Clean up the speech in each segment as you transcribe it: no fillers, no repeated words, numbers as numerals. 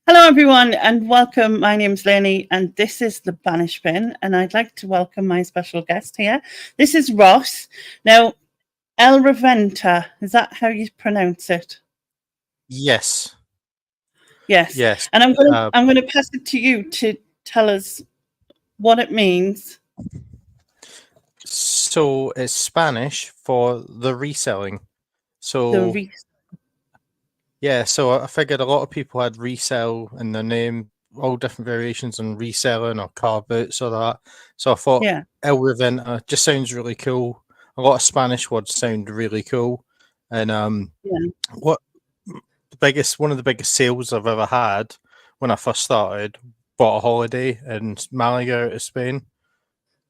Hello, everyone, and welcome. My name's Lenny, and this is the Banish bin, and I'd like to welcome my special guest here. This is Ross. Now, El Reventa, is that how you pronounce it? Yes, Yes. yes. And I'm gonna Uh, I'm gonna pass it to you to tell us what it means. so it's Spanish for the reselling. The So re- yeah, so I figured a lot of people had resell in their name, all different variations on reselling or car boots or that. So I thought yeah, El Reventa just sounds really cool. A lot of Spanish words sound really cool, and yeah. what one of the biggest sales I've ever had when I first started. Bought a holiday in Malaga out of Spain.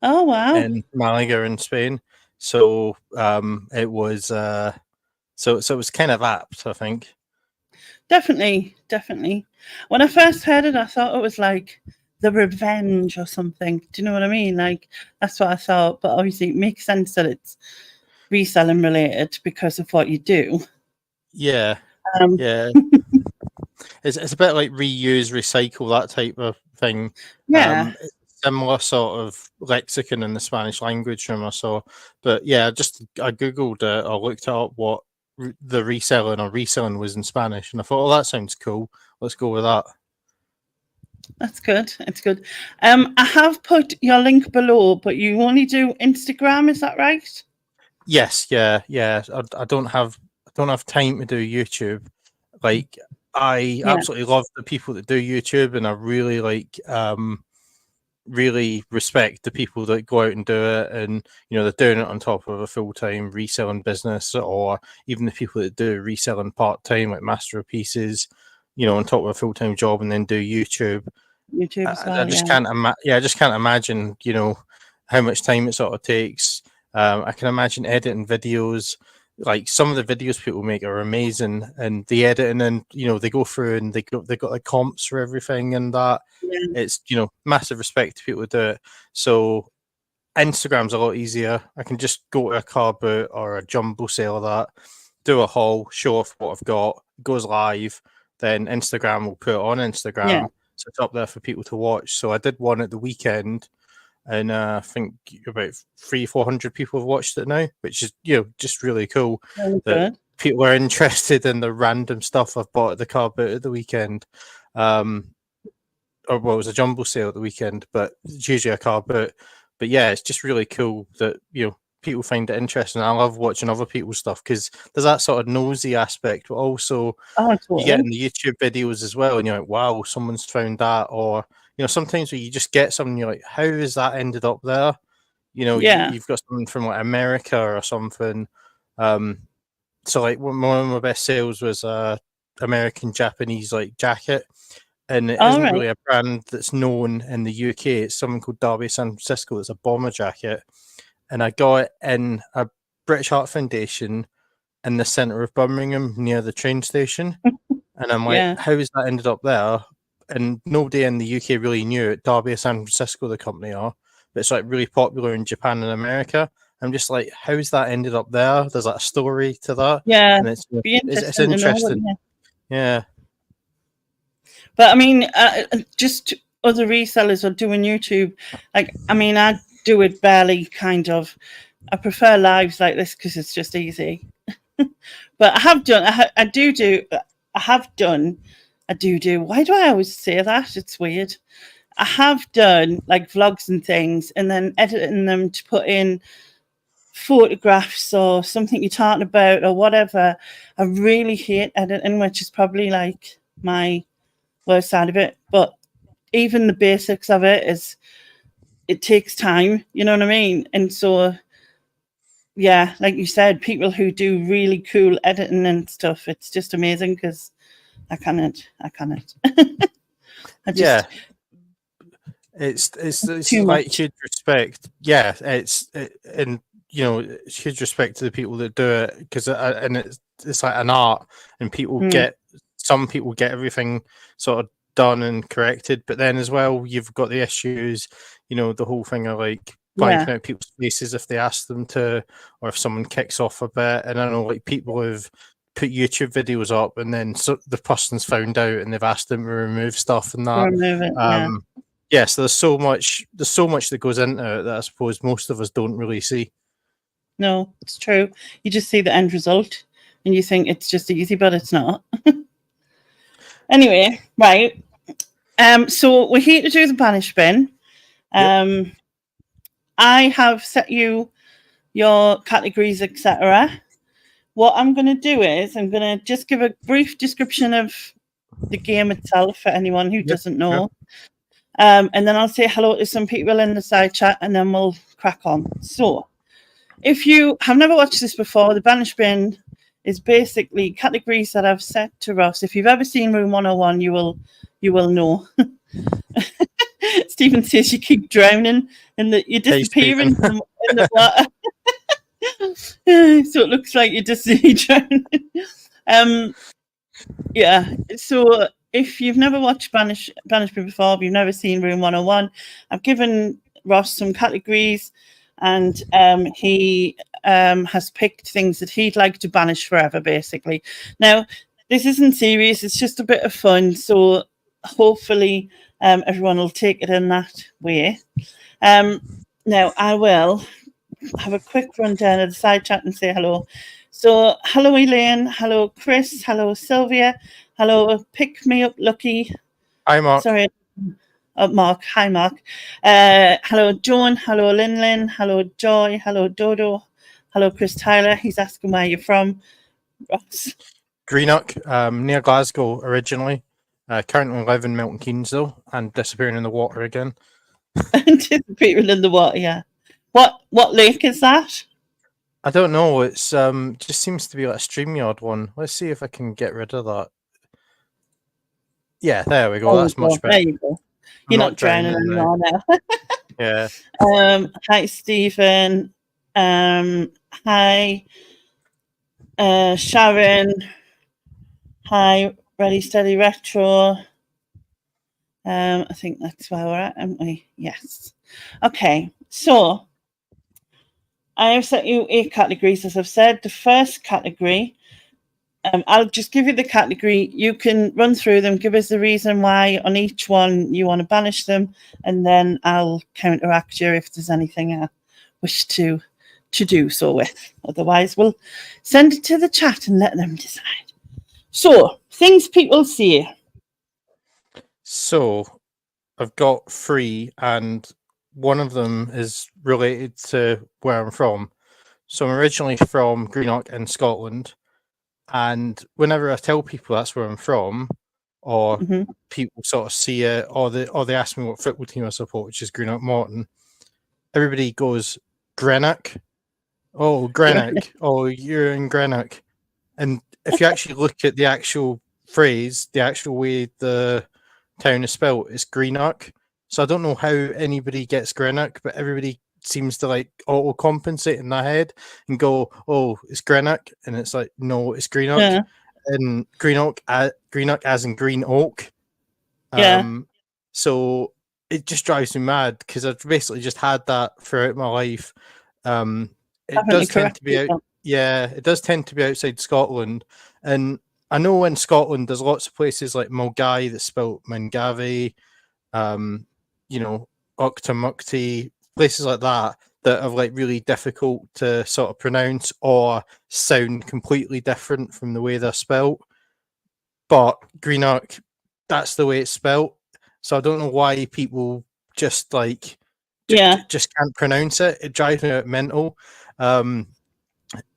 Oh wow. In Malaga in Spain. So it was so it was kind of apt, I think. Definitely, definitely. When I first heard it, I thought it was like the revenge or something. Do you know what I mean? Like that's what I thought. But obviously, it makes sense that it's reselling related because of what you do. Yeah, Um, yeah. It's a bit like reuse, recycle, that type of thing. yeah, It's similar sort of lexicon in the Spanish language from I saw. But yeah, I googled it or looked up what the reselling was in Spanish, and I thought, oh, that sounds cool. Let's go with that. that's good. It's good. I have put your link below, but you only do Instagram. Is that right? Yes, yeah, yeah. I don't have time to do YouTube. Like I Yeah, absolutely love the people that do YouTube, and I really really respect the people that go out and do it, and they're doing it on top of a full-time reselling business, or even the people that do reselling part-time like masterpieces, on top of a full-time job and then do YouTube. YouTube as I well. just Yeah, can't I just can't imagine, how much time it sort of takes. I can imagine editing videos. Like some of the videos people make are amazing, and the editing, and they go through and they got like comps for everything and that. yeah, It's massive respect to people who do it. So Instagram's a lot easier. I can just go to a car boot or a jumbo sale of that, do a haul, show off what I've got, it goes live, then Instagram will put it on yeah. Instagram. So it's up there for people to watch. So I did one at the weekend, and I think about 400 people have watched it now, which is just really cool Very that good. people are interested in the random stuff I've bought at the car boot at the weekend. Um, or well, it was a jumbo sale at the weekend, but it's usually a car boot. But yeah, it's just really cool that people find it interesting. I love watching other people's stuff because there's that sort of nosy aspect, but also Oh, you get totally. in the YouTube videos as well, and you're like, wow, someone's found that. Or sometimes where you just get something, you're like, how has that ended up there? Yeah. You've got something from like America or something. Um, so like one of my best sales was a American Japanese like jacket, and it All isn't right. really a brand that's known in the UK. It's something called Derby San Francisco. It's a bomber jacket, and I got it in a British Heart Foundation in the centre of Birmingham near the train station. And I'm like, Yeah. how has that ended up there? And nobody in the UK really knew it. Derby San Francisco, the company are, but it's like really popular in Japan and America. I'm just like, how's that ended up there? There's like a story to that, Yeah. and Be it's interesting to know, interesting. wouldn't it? Yeah, But I mean, just other resellers are doing YouTube. Like, I mean, I do it barely, kind of. I prefer lives like this because it's just easy. But I have done, I do do, I have done, I do do. Why do I always say that? It's weird. I have done like vlogs and things, and then editing them to put in photographs or something you're talking about or whatever. I really hate editing, which is probably like my worst side of it. But even the basics of it is it takes time, you know what I mean? And so yeah, like you said, people who do really cool editing and stuff, it's just amazing because I cannot. I just yeah. It's too like much. huge respect. Yeah, and it's huge respect to the people that do it because and it's like an art, and Mm, some people get everything sort of done and corrected, but then as well you've got the issues, the whole thing of like yeah, blanking out people's faces if they ask them to, or if someone kicks off a bit. And I know like people who've put YouTube videos up, and then the person's found out and they've asked them to remove stuff and that. Remove it, yeah. Yeah, so there's so much that goes into it that I suppose most of us don't really see. No, it's true. You just see the end result and you think it's just easy, but it's not. Anyway, right. So we're here to do the Banish bin. Yep. I have set you your categories, etc. What I'm going to do is I'm going to just give a brief description of the game itself for anyone who doesn't know. And then I'll say hello to some people in the side chat, and then we'll crack on. So, if you have never watched this before, the Banish bin is basically categories that I've set to Ross. If you've ever seen Room 101, you will know. Stephen says you keep drowning and you're disappearing in the water. So it looks like you're just drowning. Yeah. So if you've never watched Banish bin before, if you've never seen Room 101, I've given Ross some categories, and he has picked things that he'd like to banish forever, basically. Now, this isn't serious, it's just a bit of fun, so hopefully everyone will take it in that way. Now, I will have a quick rundown of the side chat and say hello. So, hello Elaine, hello Chris, hello Sylvia, hello Pick Me Up Lucky. Hi Mark. Sorry. Mark. Hi, Mark. Hello, Joan. Hello, Lin. Hello, Joy. Hello, Dodo. Hello, Chris Tyler. He's asking where you're from. Ross. Greenock, near Glasgow originally. Currently live in Milton Keynes though, and disappearing in the water again. Disappearing in the water, yeah. What lake is that? I don't know. It's just seems to be like a StreamYard one. Let's see if I can get rid of that. Yeah, there we go. That's much better. There you go. You're not drowning anymore now. Yeah. Hi, Stephen. Hi, Sharon. Hi, Ready Steady Retro. I think that's where we're at, aren't we? Yes. Okay, so I have set you 8 categories, as I've said. The first category, I'll just give you the category. You can run through them, give us the reason why on each one you want to banish them, and then I'll counteract you if there's anything I wish to do so with. Otherwise, we'll send it to the chat and let them decide. So, things people see. So, I've got 3, and one of them is related to where I'm from. So, I'm originally from Greenock in Scotland. And whenever I tell people that's where I'm from, or people sort of see it, or they ask me what football team I support, which is Greenock Morton, everybody goes, Greenock? Oh, Greenock. Oh, you're in Greenock. And if you actually look at the actual phrase, the actual way the town is spelled, it's Greenock. So I don't know how anybody gets Greenock, but everybody seems to like auto compensate in their head and go, oh, it's Greenock, and it's like, no, it's Greenock. Yeah. And Greenock as in green oak. So it just drives me mad because I've basically just had that throughout my life. It does tend to be out, it does tend to be outside Scotland, and I know in Scotland there's lots of places like Mulgai that's spelled Mangavi, Octamukti, places like that are like really difficult to sort of pronounce or sound completely different from the way they're spelt. But Greenock, that's the way it's spelt. So I don't know why people just just can't pronounce it. It drives me out mental.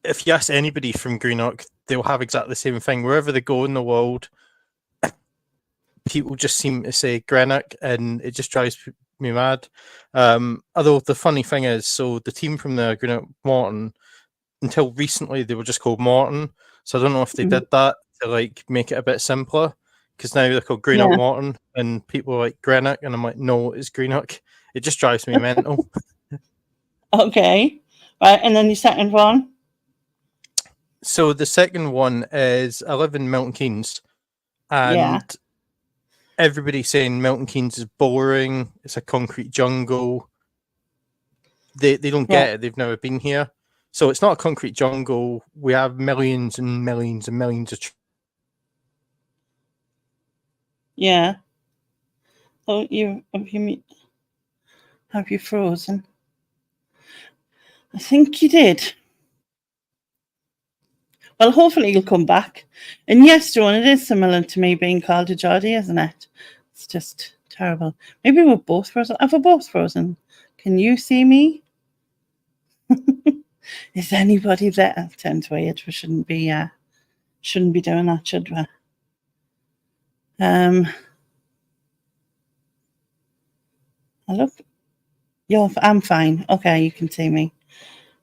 If you ask anybody from Greenock, they'll have exactly the same thing. Wherever they go in the world, people just seem to say Greenock, and it just drives me mad. Although the funny thing is, so the team from the Greenock Morton, until recently they were just called Morton. So I don't know if they did that to like make it a bit simpler, because now they're called Greenock Morton, and people are like Greenock, and I'm like, no, it's Greenock. It just drives me mental. Okay, right, and then the second one. So the second one is I live in Milton Keynes, and everybody's saying Milton Keynes is boring. It's a concrete jungle. They don't get it. They've never been here. So it's not a concrete jungle. We have millions and millions and millions of Yeah. Oh, have you frozen? I think you did. Well, hopefully you'll come back. And yes, Joan, it is similar to me being called a Geordie, isn't it? It's just terrible. Maybe we're both frozen. We're both frozen. Can you see me? Is anybody there? Sounds weird. We shouldn't be doing that, should we? Look. I'm fine. Okay, you can see me.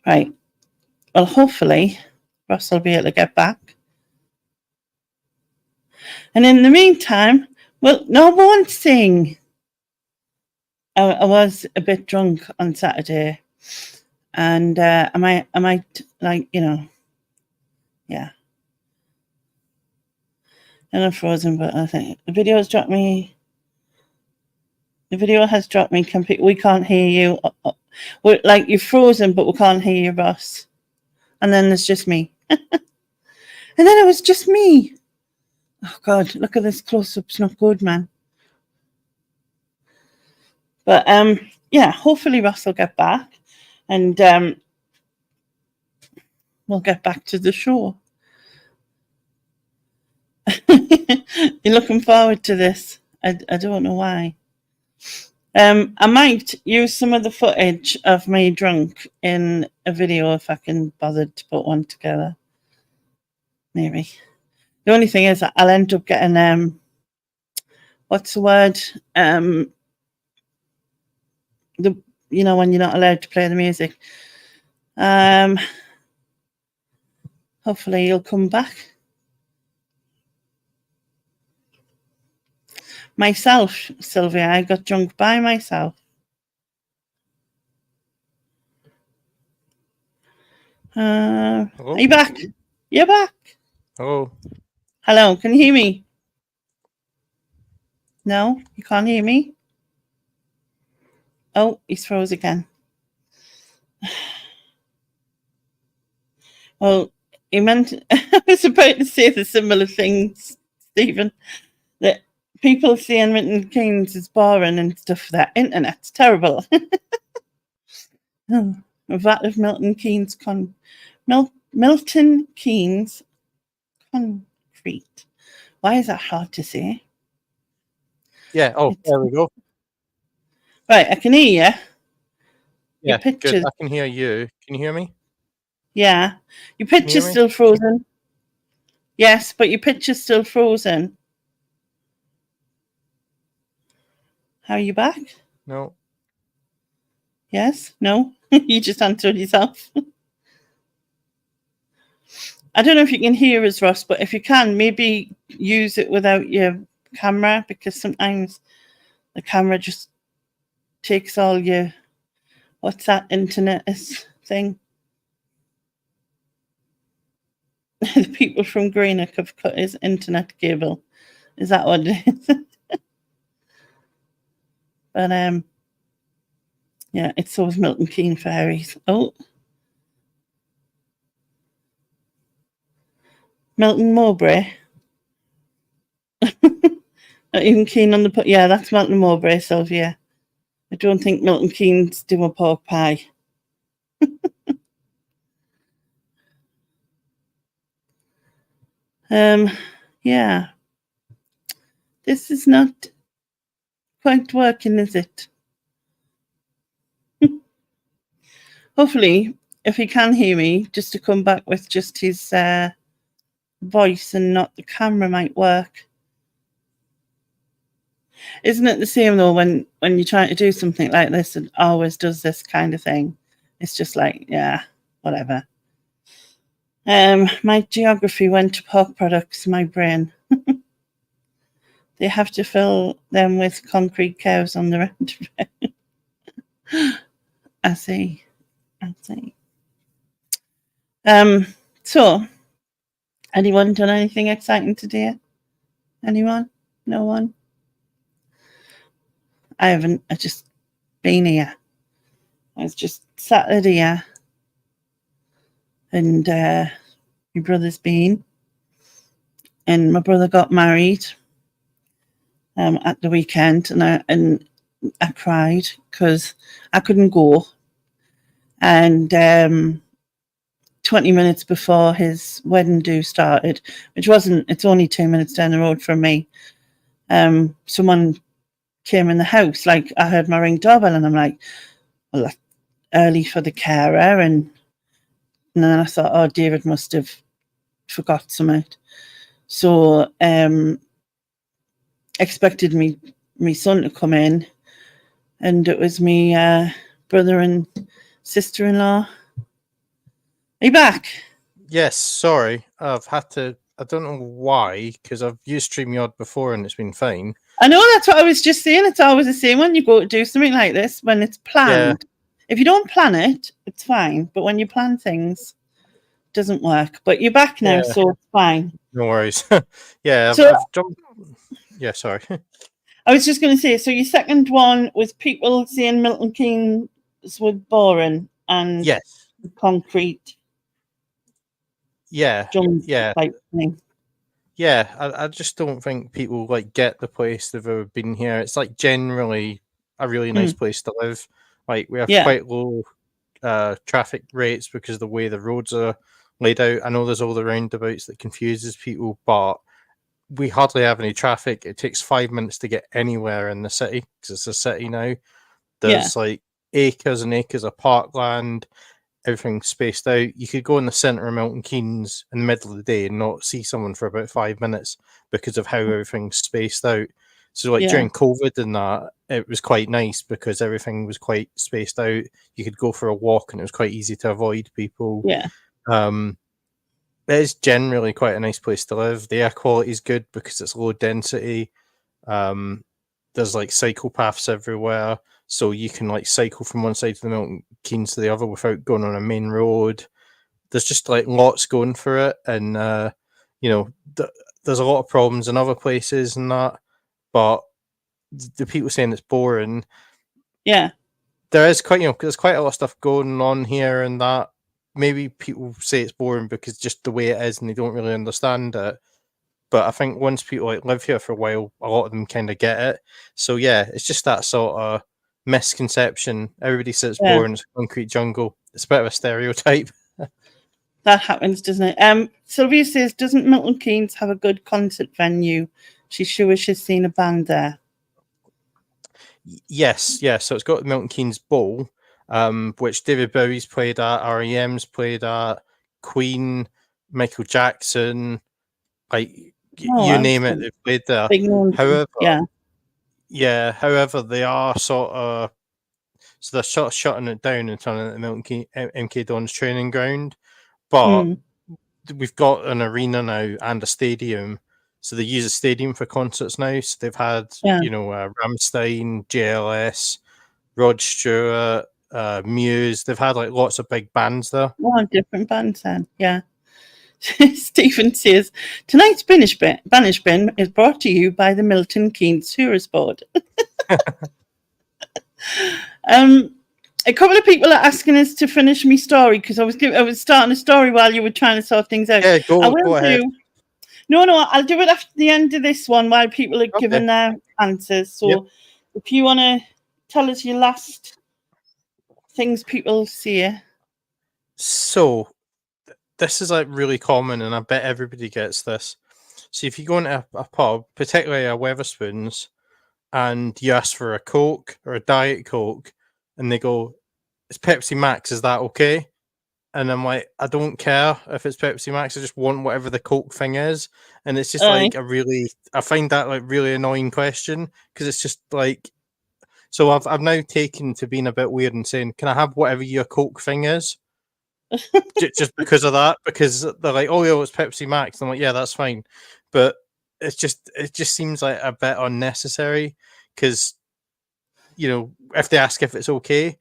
Right. Well, hopefully Ross will be able to get back. And in the meantime, well, no one sing. I was a bit drunk on Saturday, and I might like, yeah. And I'm frozen, but I think the video has dropped me. The video has dropped me. We can't hear you. We're like, you're frozen, but we can't hear you, Ross. And then there's just me. And then it was just me. Oh God, look at this close-up. It's not good, man. But yeah, hopefully Ross will get back, and we'll get back to the show. You're looking forward to this. I don't know why. I might use some of the footage of me drunk in a video if I can bother to put one together. Maybe. The only thing is I'll end up getting what's the word? When you're not allowed to play the music. Hopefully you'll come back. Myself, Sylvia, I got drunk by myself. Are you back? You're back. Oh. Hello, can you hear me? No, you can't hear me? Oh, he's froze again. Well, he meant, I was about to say the similar things, Stephen, that people seeing Milton Keynes is boring and stuff. That internet's terrible. That of Milton Keynes Milton Keynes concrete. Why is that hard to say? Yeah. Oh, there we go. Right, I can hear you. Yeah, good. I can hear you. Can you hear me? Yeah. Your picture's still frozen. Yes, but your picture's still frozen. How are you back? No. Yes? No? You just answered yourself. I don't know if you can hear us, Ross, but if you can, maybe use it without your camera, because sometimes the camera just takes all your, what's that internet thing? The people from Greenock have cut his internet cable. Is that what it is? But yeah, it's those Milton Keynes fairies. Oh, Milton Mowbray. Not even keen on the yeah, that's Milton Mowbray, Sylvia. I don't think Milton Keynes do a pork pie. Yeah. This is not quite working, is it? Hopefully, if he can hear me, just to come back with just his voice and not the camera might work. Isn't it the same though when you're trying to do something like this and always does this kind of thing? It's just like, yeah, whatever. My geography went to pork products, my brain. They have to fill them with concrete cows on the roundabout. I see. So, anyone done anything exciting today? Anyone? No one? I haven't. I just been here. I was just sat here. and my brother's been, and my brother got married at the weekend, and I cried because I couldn't go, and 20 minutes before his wedding do started, which wasn't, it's only 2 minutes down the road from me, someone came in the house. Like, I heard my ring doorbell, and I'm like, well, that's early for the carer, and then I thought, oh, David must have forgot something. So expected me son to come in, and it was me brother and sister-in-law. Are you back? Yes, sorry. I've had to, I don't know why, because I've used StreamYard before and it's been fine. I know, that's what I was just saying. It's always the same when you go to do something like this, when it's planned. Yeah. If you don't plan it, it's fine. But when you plan things, it doesn't work. But you're back now, so it's fine. No worries. Yeah, I've jumped. Yeah, sorry. I was just going to say, so your second one was people saying Milton Keynes was boring and yes, concrete. Yeah, yeah. Type thing. Yeah, I just don't think people like get the place they've ever been here. It's like generally a really nice place to live. Like, we have quite low traffic rates because of the way the roads are laid out. I know there's all the roundabouts that confuses people, but we hardly have any traffic. It takes 5 minutes to get anywhere in the city because it's a city now. There's like acres and acres of parkland. Everything's spaced out. You could go in the centre of Milton Keynes in the middle of the day and not see someone for about 5 minutes because of how everything's spaced out. So like during COVID and that, it was quite nice because everything was quite spaced out. You could go for a walk and it was quite easy to avoid people. Yeah. It is generally quite a nice place to live. The air quality is good because it's low density. There's like cycle paths everywhere. So you can like cycle from one side of the Milton Keynes to the other without going on a main road. There's just like lots going for it. And, you know, there's a lot of problems in other places and that. But the people saying it's boring. Yeah. There is quite, there's quite a lot of stuff going on here and that. Maybe people say it's boring because just the way it is and they don't really understand it. But I think once people like live here for a while, a lot of them kind of get it. So yeah, it's just that sort of misconception. Everybody says it's boring, it's a concrete jungle. It's a bit of a stereotype. That happens, doesn't it? Sylvia says, doesn't Milton Keynes have a good concert venue? She's sure she's seen a band there. Yes, yeah. So it's got the Milton Keynes Bowl, which David Bowie's played at, R.E.M.'s played at, Queen, Michael Jackson, like you name it, they've played there. However, however, they are sort of, so they're sort of shutting it down and turning it to Milton MK Dons training ground. But we've got an arena now and a stadium. So they use a stadium for concerts now. So they've had, Rammstein, JLS, Rod Stewart, Muse. They've had like lots of big bands there. Oh, different bands then, yeah. Stephen says, tonight's Banish Bin is brought to you by the Milton Keynes Tourist Board. A couple of people are asking us to finish my story because I was starting a story while you were trying to sort things out. Yeah, go ahead. No, I'll do it after the end of this one while people are giving their answers. So if you want to tell us your last things people see. So this is like really common, and I bet everybody gets this. So if you go into a pub, particularly a Wetherspoons, and you ask for a Coke or a Diet Coke, and they go, "It's Pepsi Max, is that okay?" And I'm like, I don't care if it's Pepsi Max, I just want whatever the Coke thing is. And it's just like I find that like really annoying question because it's just like, so I've now taken to being a bit weird and saying, can I have whatever your Coke thing is? just because of that, because they're like, oh yeah, it's Pepsi Max. I'm like, yeah, that's fine, but it just seems like a bit unnecessary because, you know, if they ask if it's okay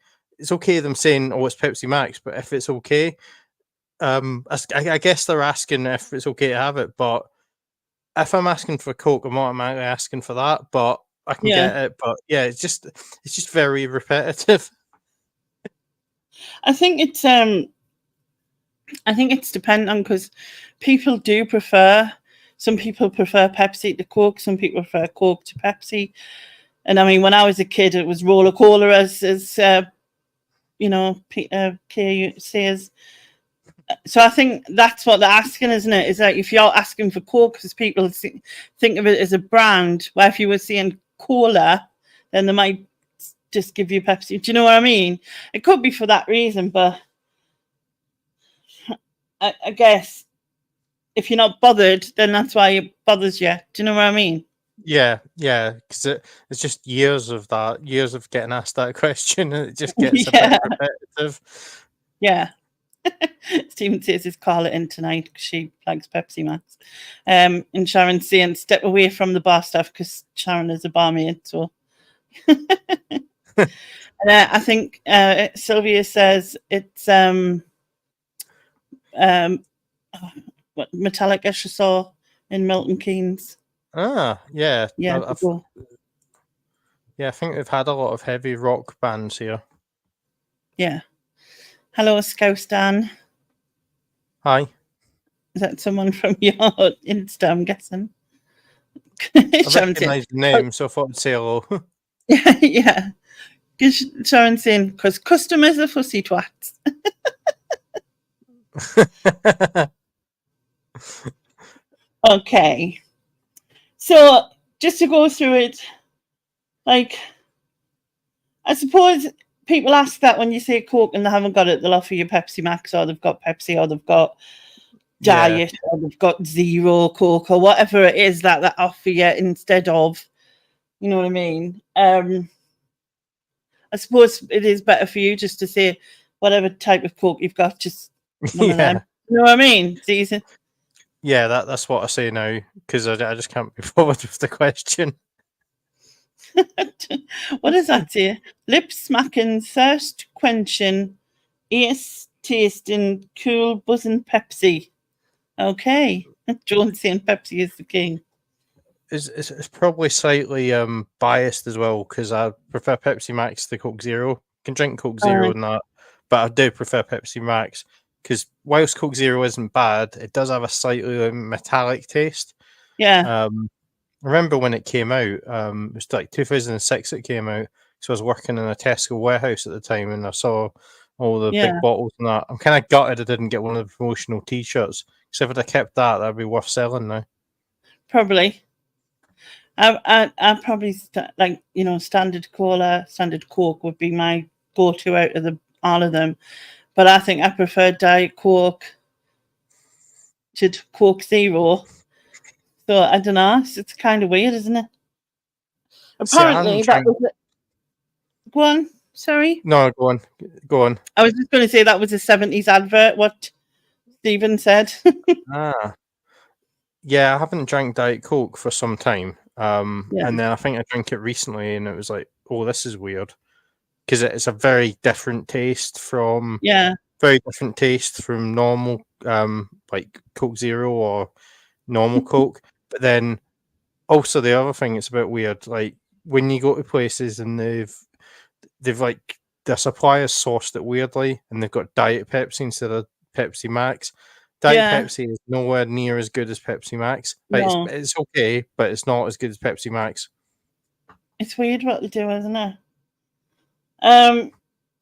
them saying, oh, it's Pepsi Max, but if it's okay, I guess they're asking if it's okay to have it. But if I'm asking for Coke, I'm automatically asking for that, but I can get it. But yeah, it's just very repetitive. I think it's I think it's dependent because people do prefer. Some people prefer Pepsi to Coke. Some people prefer Coke to Pepsi. And I mean, when I was a kid, it was roller cola, as Peter Kay says. So I think that's what they're asking, isn't it? Is like if you're asking for Coke, because people think of it as a brand, where if you were saying cola, then they might just give you Pepsi. Do you know what I mean? It could be for that reason, but I guess if you're not bothered, then that's why it bothers you. Do you know what I mean? Yeah, because it's just years of getting asked that question, and it just gets a bit repetitive. Yeah. Stephen says his call it in tonight because she likes Pepsi Max. And Sharon's saying step away from the bar stuff because Sharon is a barmaid. So and, I think Sylvia says it's what Metallica she saw in Milton Keynes. Yeah. Yeah, I think we've had a lot of heavy rock bands here. Yeah. Hello, Scouse Dan. Hi. Is that someone from your Insta, I'm guessing? I recognise the name, so I thought I'd say hello. Yeah. Sharon's saying, because customers are fussy twats. Okay. So, just to go through it, like, I suppose people ask that when you say Coke and they haven't got it, they'll offer you Pepsi Max, or they've got Pepsi, or they've got Diet, or they've got Zero Coke, or whatever it is that they offer you instead of, you know what I mean? I suppose it is better for you just to say whatever type of Coke you've got, just one of them. You know what I mean? It's easy. Yeah, that's what I say now, because I just can't be bothered with the question. What does that say? Lip smacking, thirst quenching, ace tasting, cool buzzing Pepsi. Okay. Jones saying Pepsi is the king. It's probably slightly biased as well, because I prefer Pepsi Max to Coke Zero. I can drink Coke Zero and that, but I do prefer Pepsi Max, because whilst Coke Zero isn't bad, it does have a slightly metallic taste. Yeah. I remember when it came out, it was like 2006 it came out, so I was working in a Tesco warehouse at the time, and I saw all the big bottles and that. I'm kind of gutted I didn't get one of the promotional T-shirts, because if I'd have kept that, that'd be worth selling now. Probably. I probably standard cola, standard Coke would be my go-to out of all of them, but I think I prefer Diet Coke to Coke Zero. So I don't know. It's kind of weird, isn't it? Apparently, that was it. Go on. Sorry. No, go on. I was just going to say that was a 70s advert. What Stephen said. Yeah, I haven't drank Diet Coke for some time. And then I think I drank it recently, and it was like, oh, this is weird, because it's a very different taste from normal like Coke Zero or normal Coke. But then also the other thing, it's a bit weird, like when you go to places and they've like their suppliers sourced it weirdly, and they've got Diet Pepsi instead of Pepsi Max. Diet Pepsi is nowhere near as good as Pepsi Max. Like, No. it's okay, but it's not as good as Pepsi Max. It's weird what they do, isn't it?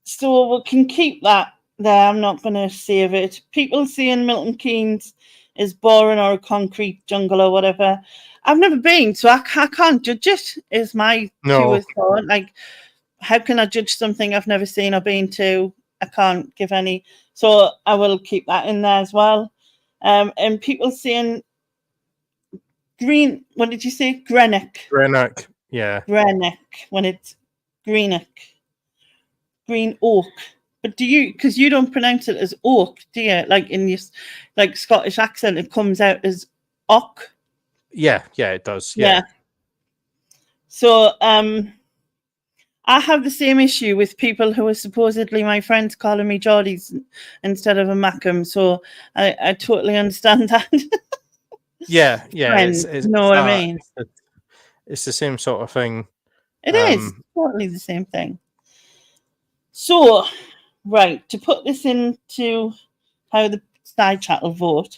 So we can keep that there. I'm not going to save it. People saying Milton Keynes is boring or a concrete jungle or whatever. I've never been, so I can't judge it. Is my pure thought. Like, how can I judge something I've never seen or been to? I can't give any. So I will keep that in there as well. And people saying green. What did you say? Greenock. Yeah. Greenock. When it's Greenock. Green oak. But do you? Because you don't pronounce it as oak, do you? Like in your Scottish accent, it comes out as ock. Yeah, it does. Yeah. So I have the same issue with people who are supposedly my friends calling me Geordies instead of a Mackem. So I totally understand that. Yeah. Friends, you know what I mean? It's the same sort of thing. It is totally the same thing. So, right, to put this into how the side chat will vote.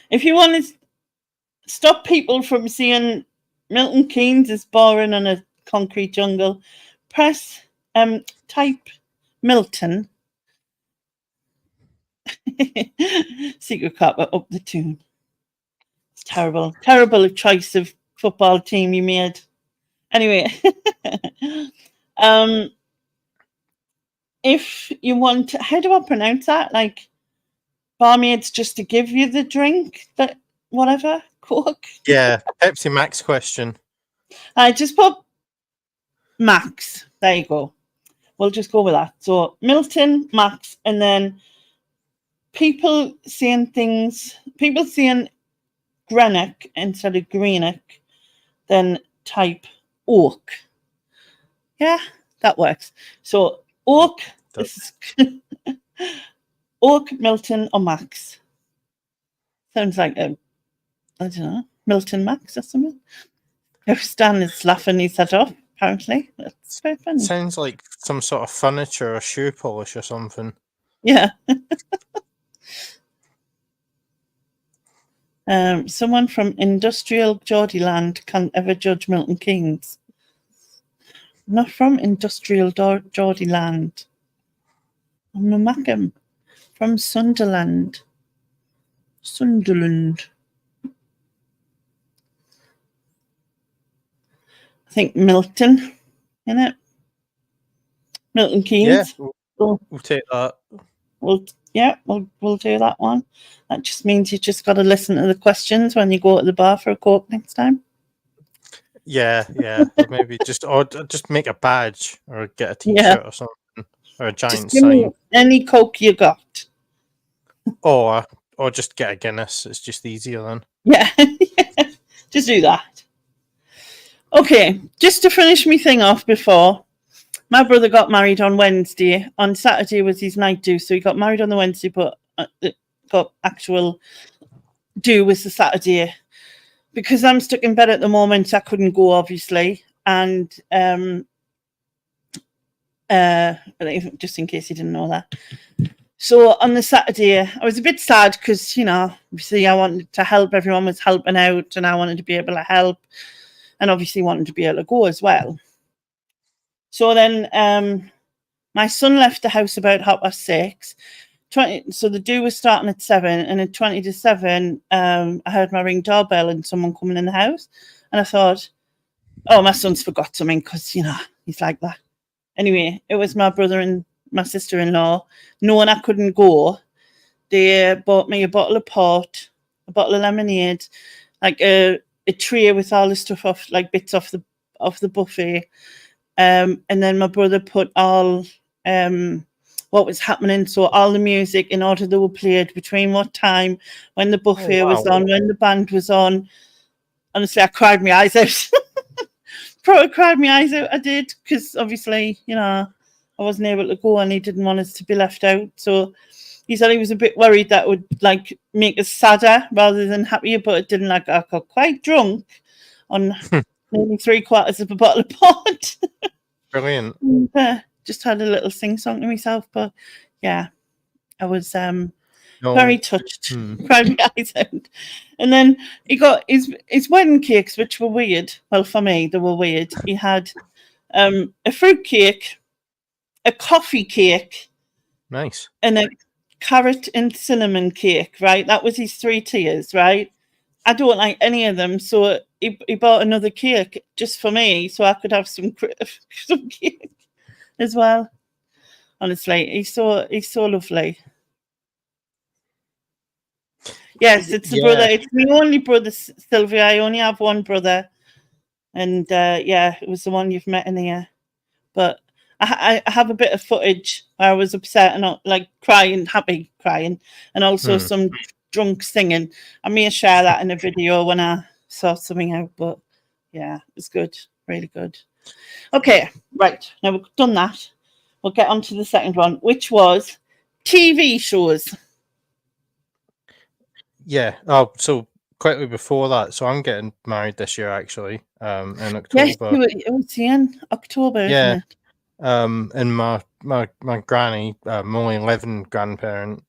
If you want to stop people from seeing Milton Keynes is boring on a concrete jungle, press type Milton. Secret Carpet up the tune. It's terrible. Terrible choice of football team you made. Anyway. If you want, how do I pronounce that? Like barmaids just to give you the drink, that whatever, Coke. Yeah, Pepsi Max question. I just put Max. There you go. We'll just go with that. So Milton, Max, and then people saying Greenock instead of Greenock, then type Oak. Yeah, that works. So Oak, this is Oak, Milton, or Max. Sounds like I don't know, Milton Max or something. Stan is laughing his head off, apparently. That's very funny. Sounds like some sort of furniture or shoe polish or something. Yeah. Someone from industrial Geordieland can't ever judge Milton Keynes. I'm not from industrial Geordieland. I'm a Mackham from Sunderland. Sunderland. I think Milton, innit? Milton Keynes. Yeah, we'll take that. We'll do that one. That just means you just got to listen to the questions when you go to the bar for a Coke next time. Yeah. Or maybe just make a badge or get a T-shirt or something, or a giant sign. Any Coke you got. Or just get a Guinness. It's just easier then. Yeah, just do that. Okay, just to finish me thing off before. My brother got married on Wednesday. On Saturday was his night do, so he got married on the Wednesday, but got actual do was the Saturday. Because I'm stuck in bed at the moment, I couldn't go, obviously. And just in case you didn't know that. So on the Saturday, I was a bit sad because, obviously I wanted to help. Everyone was helping out and I wanted to be able to help. And obviously wanted to be able to go as well. So then my son left the house about 6:30. So the do was starting at 7, and at 20 to 7, I heard my ring doorbell and someone coming in the house. And I thought, oh, my son's forgot something because, he's like that. Anyway, it was my brother and my sister-in-law. Knowing I couldn't go, they bought me a bottle of port, a bottle of lemonade, like a tray with all the stuff off, like bits off the buffet. And then my brother put all what was happening, so all the music in order they were played between what time, when the buffet was on, when the band was on. Honestly, I cried my eyes out. Probably cried my eyes out. I did, because obviously, I wasn't able to go and he didn't want us to be left out. So he said he was a bit worried that would make us sadder rather than happier, but it didn't. I got quite drunk on nearly 3/4 of a bottle of port. Brilliant. Just had a little sing-song to myself, but yeah, I was very touched. Cried my eyes out. And then he got his wedding cakes, which were weird. Well, for me, they were weird. He had a fruit cake, a coffee cake, nice, and a carrot and cinnamon cake, right? That was his 3 tiers, right? I don't like any of them, so he bought another cake just for me, so I could have some cake as well. Honestly, he's so lovely. Yes, it's the brother. It's my only brother, Sylvia. I only have one brother, and it was the one you've met in here. But I have a bit of footage where I was upset and happy crying, and also some drunk singing. I may share that in a video when I sort something out. But yeah, it was good, really good. Okay, right, now we've done that. We'll get on to the second one, which was TV shows. Yeah. Oh, so quickly before that, so I'm getting married this year actually, in October. Yes, it was in October, isn't it? And my granny, my only living grandparent,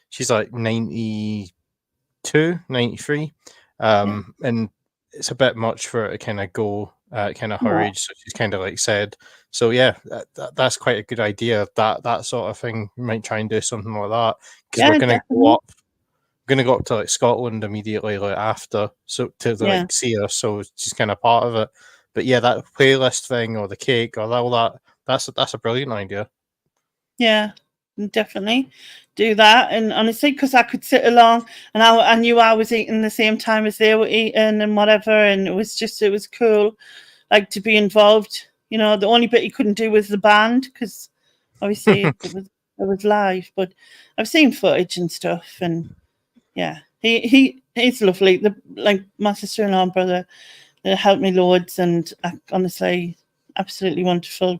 she's like 92, 93, and it's a bit much for her to kind of go kind of her Yeah. age. So she's kind of like said, so yeah, that's quite a good idea. That sort of thing. We might try and do something like that because Yeah, we're gonna definitely. go up. We're gonna go up to like Scotland immediately, like after, so to Yeah. like see her. So she's kind of part of it. But yeah, that playlist thing or the cake or all that. That's a brilliant idea. Yeah, definitely do that. And honestly, because I could sit along and I knew I was eating the same time as they were eating and whatever, and it was cool, like to be involved. You know, the only bit he couldn't do was the band because obviously it was live. But I've seen footage and stuff, and yeah, he's lovely. Like my sister-in-law and brother, they helped me loads, and honestly, absolutely wonderful.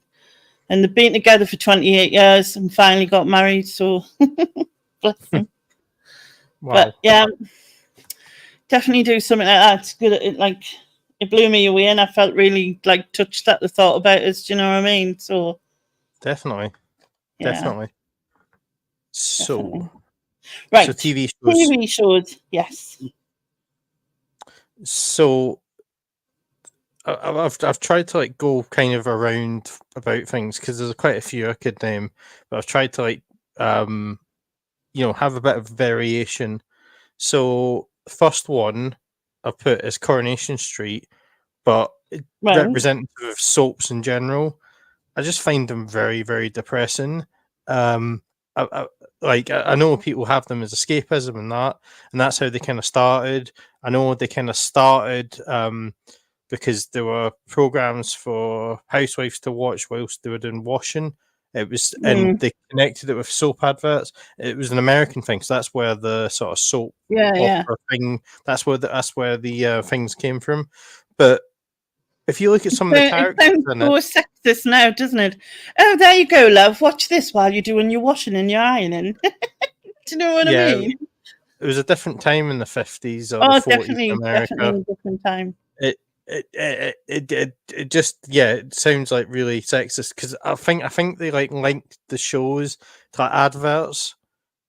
And they've been together for 28 years and finally got married. So bless them. Wow. But yeah, definitely do something like that. It's good. It blew me away, and I felt really like touched at the thought about it. Do you know what I mean? So Definitely. yeah, Definitely. So, definitely. Right. so TV shows. TV shows, yes. So I've tried to like go kind of around about things because there's quite a few I could name, but I've tried to like have a bit of variation. So first one I've put is Coronation Street, but Right. representative of soaps in general. I just find them very, very depressing. I know people have them as escapism and that's how they kind of started. I know they kind of started because there were programs for housewives to watch whilst they were doing washing. It was, and they connected it with soap adverts. It was an American thing, so that's where the sort of soap opera thing. That's where the things came from. But if you look at some of the characters It in sounds so sexist now, doesn't it? Oh, there you go, love. Watch this while you're doing your washing and your ironing. Do you know what I mean? it was a different time in the 50s or the 40s in America. Definitely a different time. It just it sounds like really sexist because I think they like linked the shows to like adverts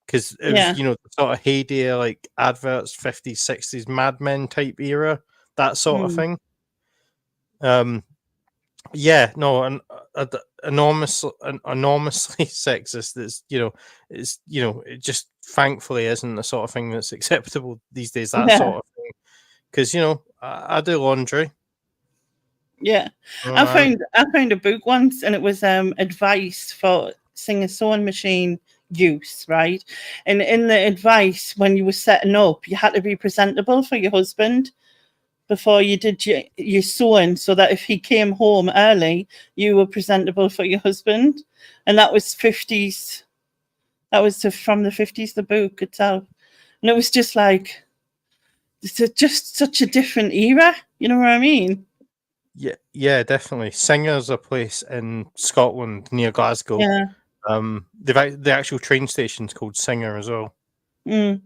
because it was the sort of heyday like adverts 50s 60s Mad Men type era, that sort of thing. Enormously sexist. It just thankfully isn't the sort of thing that's acceptable these days. That sort of thing, because I do laundry. Yeah, I found a book once, and it was advice for singer sewing machine use, right? And in the advice, when you were setting up, you had to be presentable for your husband before you did your sewing, so that if he came home early, you were presentable for your husband. And that was 50s. That was from the 50s, the book itself. And it was just like, it's just such a different era. You know what I mean? Yeah, definitely. Singer's a place in Scotland near Glasgow. Yeah. The actual train station's called Singer as well. Mm.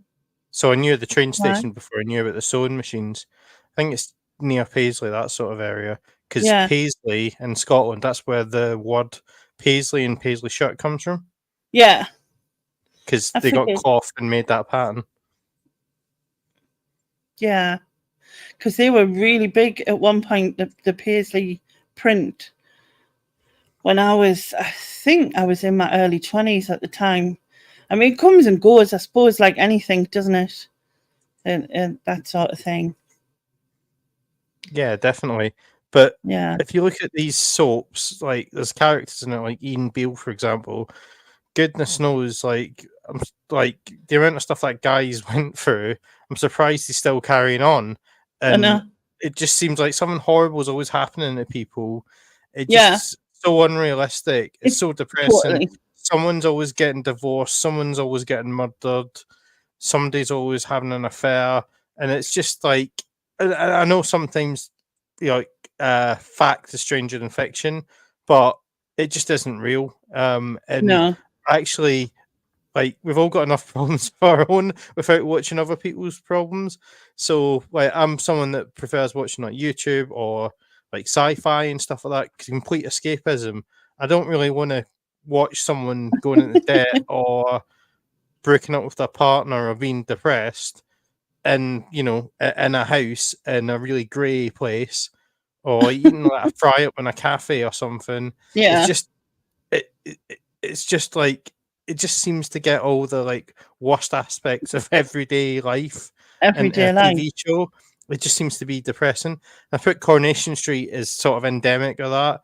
So I knew the train station before I knew about the sewing machines. I think it's near Paisley, that sort of area. Because Paisley in Scotland, that's where the word Paisley and Paisley shirt comes from. Yeah. Because they got cloth and made that pattern. Yeah. Because they were really big at one point, the Paisley print. When I think I was in my early 20s at the time. I mean, it comes and goes, I suppose, like anything, doesn't it? And that sort of thing. Yeah, definitely. But yeah, if you look at these soaps, like there's characters in it, like Ian Beale, for example. Goodness knows, like the amount of stuff that guy's went through. I'm surprised he's still carrying on, and it just seems like something horrible is always happening to people. It just so unrealistic. It's so depressing. Totally. Someone's always getting divorced. Someone's always getting murdered. Somebody's always having an affair, and it's just like I know sometimes fact is stranger than fiction, but it just isn't real. And actually, like we've all got enough problems of our own without watching other people's problems. So like I'm someone that prefers watching like YouTube or like sci-fi and stuff like that, complete escapism. I don't really want to watch someone going into debt or breaking up with their partner or being depressed in, you know, in a house in a really grey place, or eating like a fry up in a cafe or something. It's Yeah. just it's just like it just seems to get all the like worst aspects of everyday life and a Everyday life. TV show. It just seems to be depressing. I put Coronation Street is sort of endemic of that.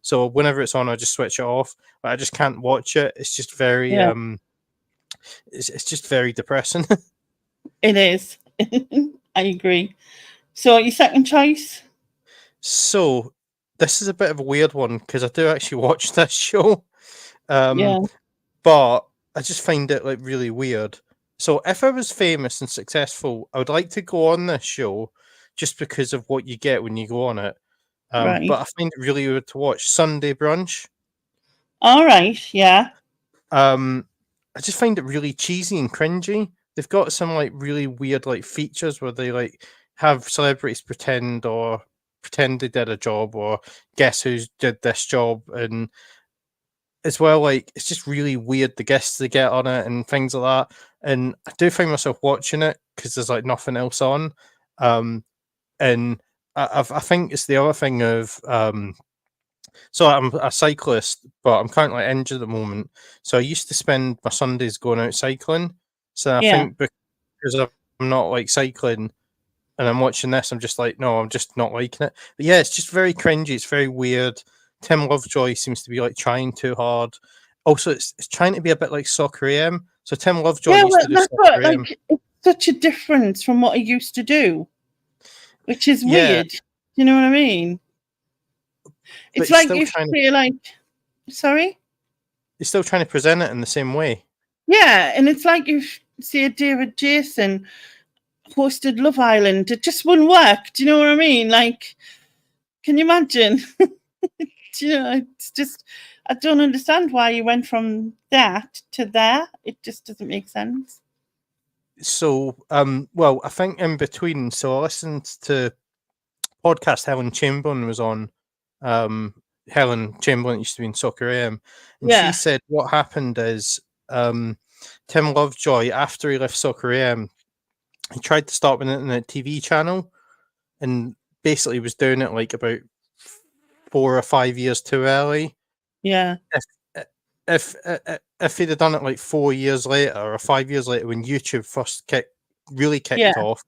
So whenever it's on, I just switch it off. But I just can't watch it. It's just very Yeah. it's just very depressing. It is. I agree. So your second choice? So this is a bit of a weird one because I do actually watch this show. Yeah. But I just find it like really weird. So if I was famous and successful, I would like to go on this show just because of what you get when you go on it. Right. But I find it really weird to watch Sunday Brunch. All right. Yeah. I just find it really cheesy and cringy. They've got some like really weird like features where they like have celebrities pretend they did a job or guess who did this job, and as well, like it's just really weird the guests they get on it and things like that. And I do find myself watching it because there's like nothing else on. And I think it's the other thing of so I'm a cyclist, but I'm currently injured at the moment. So I used to spend my Sundays going out cycling. So I Yeah. think because I'm not like cycling and I'm watching this, I'm just like, no, I'm just not liking it. But yeah, it's just very cringy. It's very weird. Tim Lovejoy seems to be like trying too hard. Also, it's trying to be a bit like Soccer AM. So Tim Lovejoy Yeah, used well, to do that's Soccer what, AM. like, it's such a difference from what I used to do, which is Yeah, weird. You know what I mean? but It's he's like still if trying to you're like, sorry? he's still trying to present it in the same way. Yeah, and it's like if, say, David Jason hosted Love Island, it just wouldn't work. Do you know what I mean? Like, can you imagine? You know, it's just, I don't understand why you went from that to there. It just doesn't make sense. So, well, I think in between, so I listened to podcast Helen Chamberlain was on. Helen Chamberlain used to be in Soccer AM, and she Yeah, said what happened is Tim Lovejoy, after he left Soccer AM, he tried to start an internet TV channel, and basically was doing it like about 4 or 5 years too early. yeah, If if he'd have done it like 4 years later or 5 years later when YouTube first really yeah, kicked off,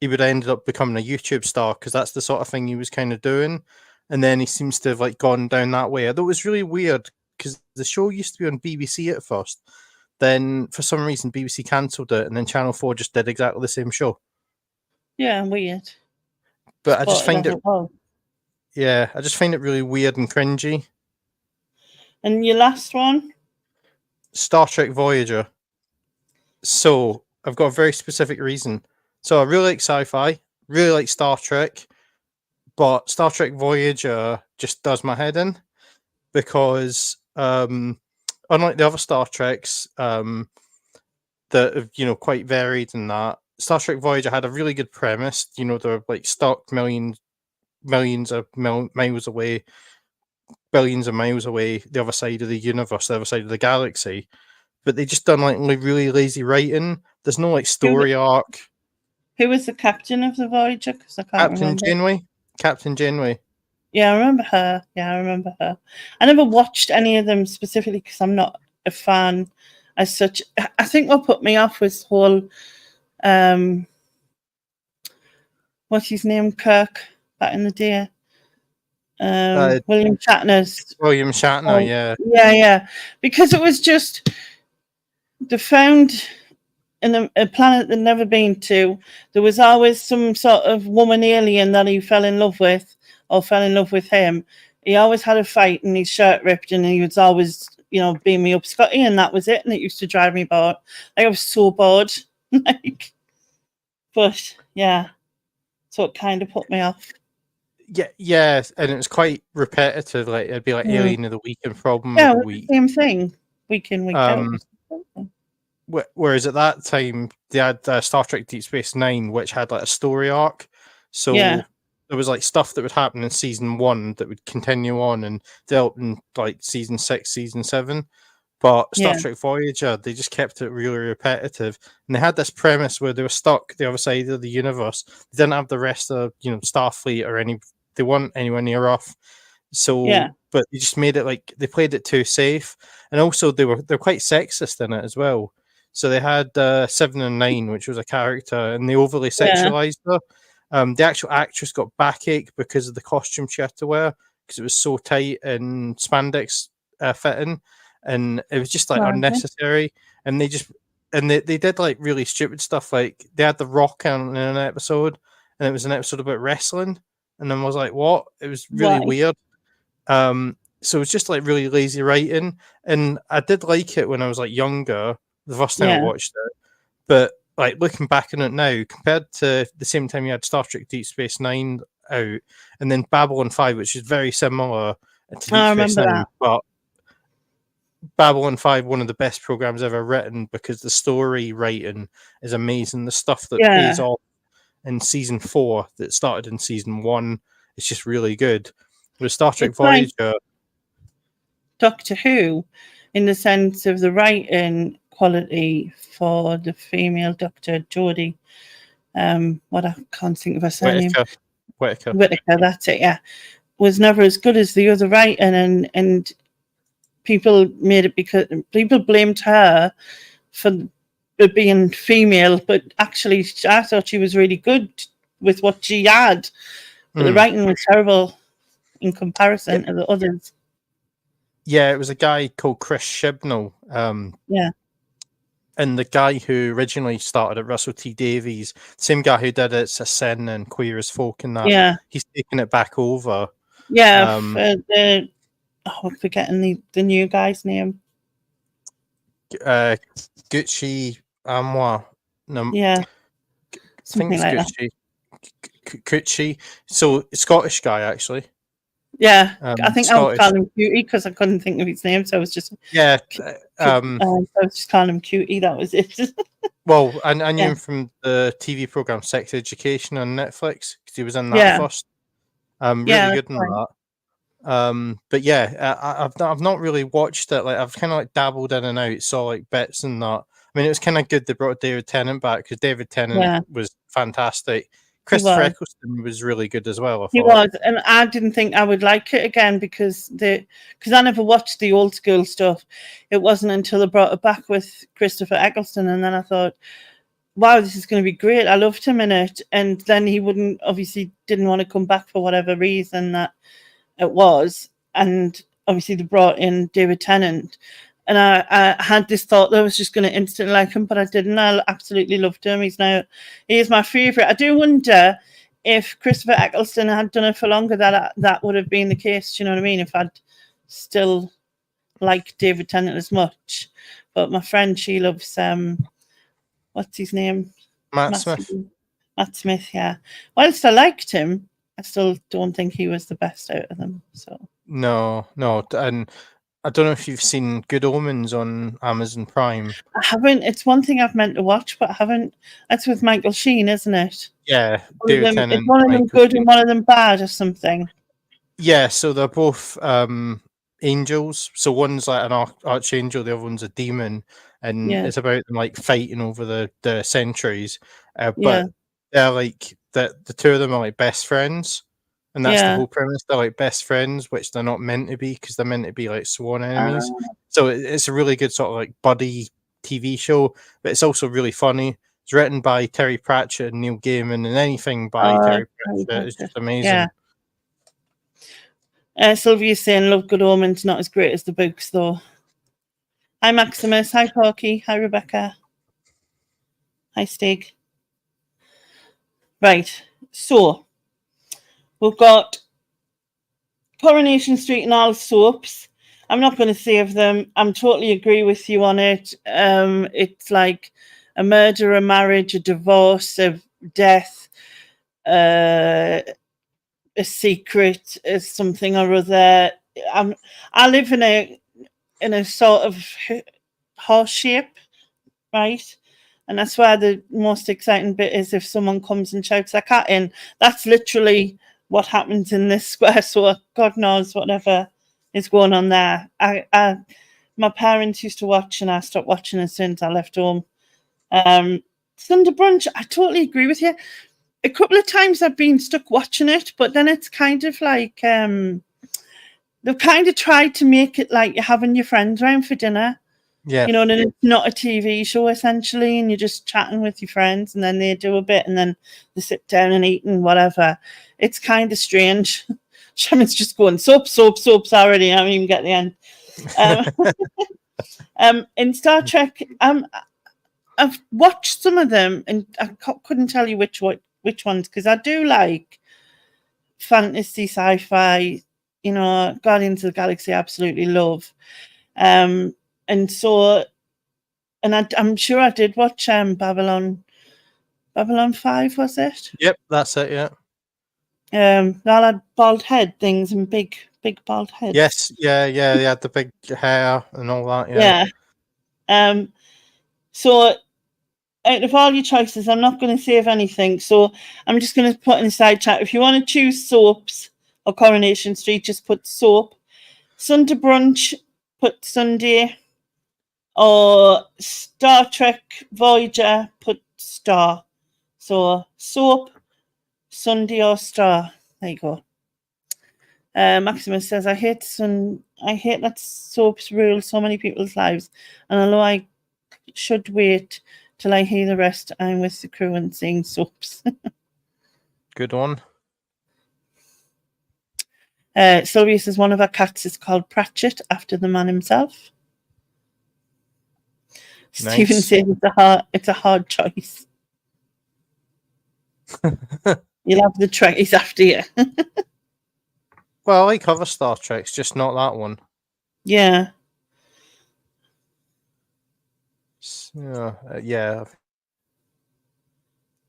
he would have ended up becoming a YouTube star because that's the sort of thing he was kind of doing. And then he seems to have like gone down that way. Although it was really weird because the show used to be on BBC at first. Then for some reason BBC cancelled it, and then Channel 4 just did exactly the same show. yeah, weird. But I just Spotted find as it, it was. yeah, I just find it really weird and cringy. And your last one? Star Trek Voyager. So I've got a very specific reason. So I really like sci-fi, really like Star Trek, but Star Trek Voyager just does my head in because unlike the other Star Treks that have, you know, quite varied in that, Star Trek Voyager had a really good premise. You know, they're like stuck millions of miles away, billions of miles away, the other side of the universe, the other side of the galaxy. But they just done like really lazy writing. There's no like Who, story arc. who was the captain of the Voyager? Because I can't Captain remember. Janeway. Captain Janeway. Yeah, I remember her. Yeah, I remember her. I never watched any of them specifically because I'm not a fan as such. I think what put me off was whole, what's his name, Kirk, back in the day. William Shatner's. William Shatner, Oh, yeah. yeah. Because it was just, they found in a planet they'd never been to, there was always some sort of woman alien that he fell in love with or fell in love with him. He always had a fight and his shirt ripped and he was always, you know, beam me up Scotty, and that was it. And it used to drive me bored. Like, I was so bored. Like, but yeah, so it kind of put me off. Yeah, and it was quite repetitive. Like it'd be like Alien of the Week and Problem Yeah, of the it was Week. the same thing, week in, week out. Whereas at that time they had Star Trek Deep Space Nine, which had like a story arc. So Yeah. there was like stuff that would happen in season 1 that would continue on and develop in like season 6, season 7. But Star Yeah. Trek Voyager, they just kept it really repetitive, and they had this premise where they were stuck the other side of the universe. They didn't have the rest of Starfleet or any. They weren't anywhere near Earth, so Yeah. but they just made it like they played it too safe, and also they're quite sexist in it as well. So they had 7 and 9, which was a character, and they overly Yeah. sexualized her. The actual actress got backache because of the costume she had to wear because it was so tight and spandex fitting, and it was just like Right. unnecessary. And they did like really stupid stuff. Like they had The Rock on in an episode, and it was an episode about wrestling, and then I was like, what? It was really Right. weird. So it's just like really lazy writing, and I did like it when I was like younger, the first time I Yeah. watched it. But like looking back on it now, compared to the same time you had Star Trek Deep Space Nine out, and then Babylon 5, which is very similar to Deep I Space remember Nine, that. but Babylon 5, one of the best programs ever written because the story writing is amazing. The stuff that pays Yeah. off in season 4 that started in season 1 is just really good. With Star Trek It's like Voyager, Doctor Who, in the sense of the writing quality for the female Doctor Jodie. What I can't think of her surname. Whitaker. Whitaker, that's it. Yeah, was never as good as the other writing, and people made it because people blamed her for being female, but actually, I thought she was really good with what she had. But the writing was terrible in comparison to the others. Yeah, it was a guy called Chris Chibnall. Yeah. And the guy who originally started at Russell T Davies, same guy who did It's a Sin and Queer as Folk and that, Yeah. he's taken it back over. Yeah. I'm forgetting the new guy's name. Gucci Amoir. No, Yeah. I think Something it's like that. Gucci. Gucci. So Scottish guy actually. Yeah. I think I was Scottish. calling him Cutie because I couldn't think of his name, so I was just Yeah. I was just calling him Cutie. That was it. Well, I knew Yeah. him from the TV program Sex Education on Netflix because he was in that Yeah. first. Yeah, Really that's good in right. that. But yeah, I've not really watched it. Like I've kind of like dabbled in and out, saw like bits and that. I mean, it was kind of good they brought David Tennant back because David Tennant Yeah. was fantastic. He Christopher was. Eccleston was really good as well. I He thought. was, and I didn't think I would like it again because I never watched the old school stuff. It wasn't until they brought it back with Christopher Eccleston, and then I thought, wow, this is going to be great. I loved him in it, and then he didn't want to come back for whatever reason that it was, and obviously they brought in David Tennant, and I had this thought that I was just going to instantly like him, but I didn't. I absolutely loved him. He is my favourite. I do wonder if Christopher Eccleston had done it for longer, that would have been the case. Do you know what I mean? If I'd still liked David Tennant as much, but my friend, she loves what's his name? Matt Smith. Matt Smith, yeah. Whilst I liked him, I still don't think he was the best out of them. So No, and I don't know if you've seen Good Omens on Amazon Prime. I haven't. It's one thing I've meant to watch, but I haven't. That's with Michael Sheen, isn't it? Yeah, David Tennant. It's one of them good and one of them bad, or something. Yeah, so they're both angels. So one's like an archangel, the other one's a demon, and it's about them like fighting over the centuries. But they're like the two of them are like best friends, and that's the whole premise. They're like best friends, which they're not meant to be because they're meant to be like sworn enemies. So it's a really good sort of like buddy TV show, but it's also really funny. It's written by Terry Pratchett and Neil Gaiman, and anything by Terry Pratchett is just amazing. Yeah. Sylvia's saying Love Good Omens not as great as the books though. Hi Maximus, hi Porky, hi Rebecca. Hi Stig. Right, so we've got Coronation Street and all soaps. I'm not going to save them. I'm totally agree with you on it. It's like a murder, a marriage, a divorce, a death, a secret, something or other. I live in a sort of horse shape, right? And that's why the most exciting bit is if someone comes and shouts a cat in. That's literally what happens in this square. So God knows whatever is going on there. My parents used to watch, and I stopped watching as soon as I left home. Sunday brunch, I totally agree with you. A couple of times I've been stuck watching it, but then it's kind of like they've kind of tried to make it like you're having your friends around for dinner. Yeah. You know, and it's not a TV show essentially, and you're just chatting with your friends, and then they do a bit, and then they sit down and eat and whatever. It's kind of strange. Shaman's just going soaps already. I don't even get the end. In Star Trek, I've watched some of them, and I couldn't tell you which ones, because I do like fantasy, sci-fi. You know, Guardians of the Galaxy, I absolutely love. And so, and I'm sure I did watch Babylon 5, was it? Yep, that's it. Yeah. They all had bald head things and big bald heads. Yes. Yeah. They had the big hair and all that. Yeah. So out of all your choices, I'm not going to save anything. So I'm just going to put in the side chat. If you want to choose soaps or Coronation Street, just put soap. Sunday brunch, put Sunday. Or Star Trek Voyager, put Star. So soap, Sunday or Star. There you go. Maximus says, I hate that soaps rule so many people's lives, and although I should wait till I hear the rest, I'm with the crew and seeing soaps. Good one. Sylvia says one of our cats is called Pratchett after the man himself. Nice. Stephen says it's a hard choice. You'll have the Trekkies after you. Well, I like other Star Treks, just not that one. Yeah. Yeah.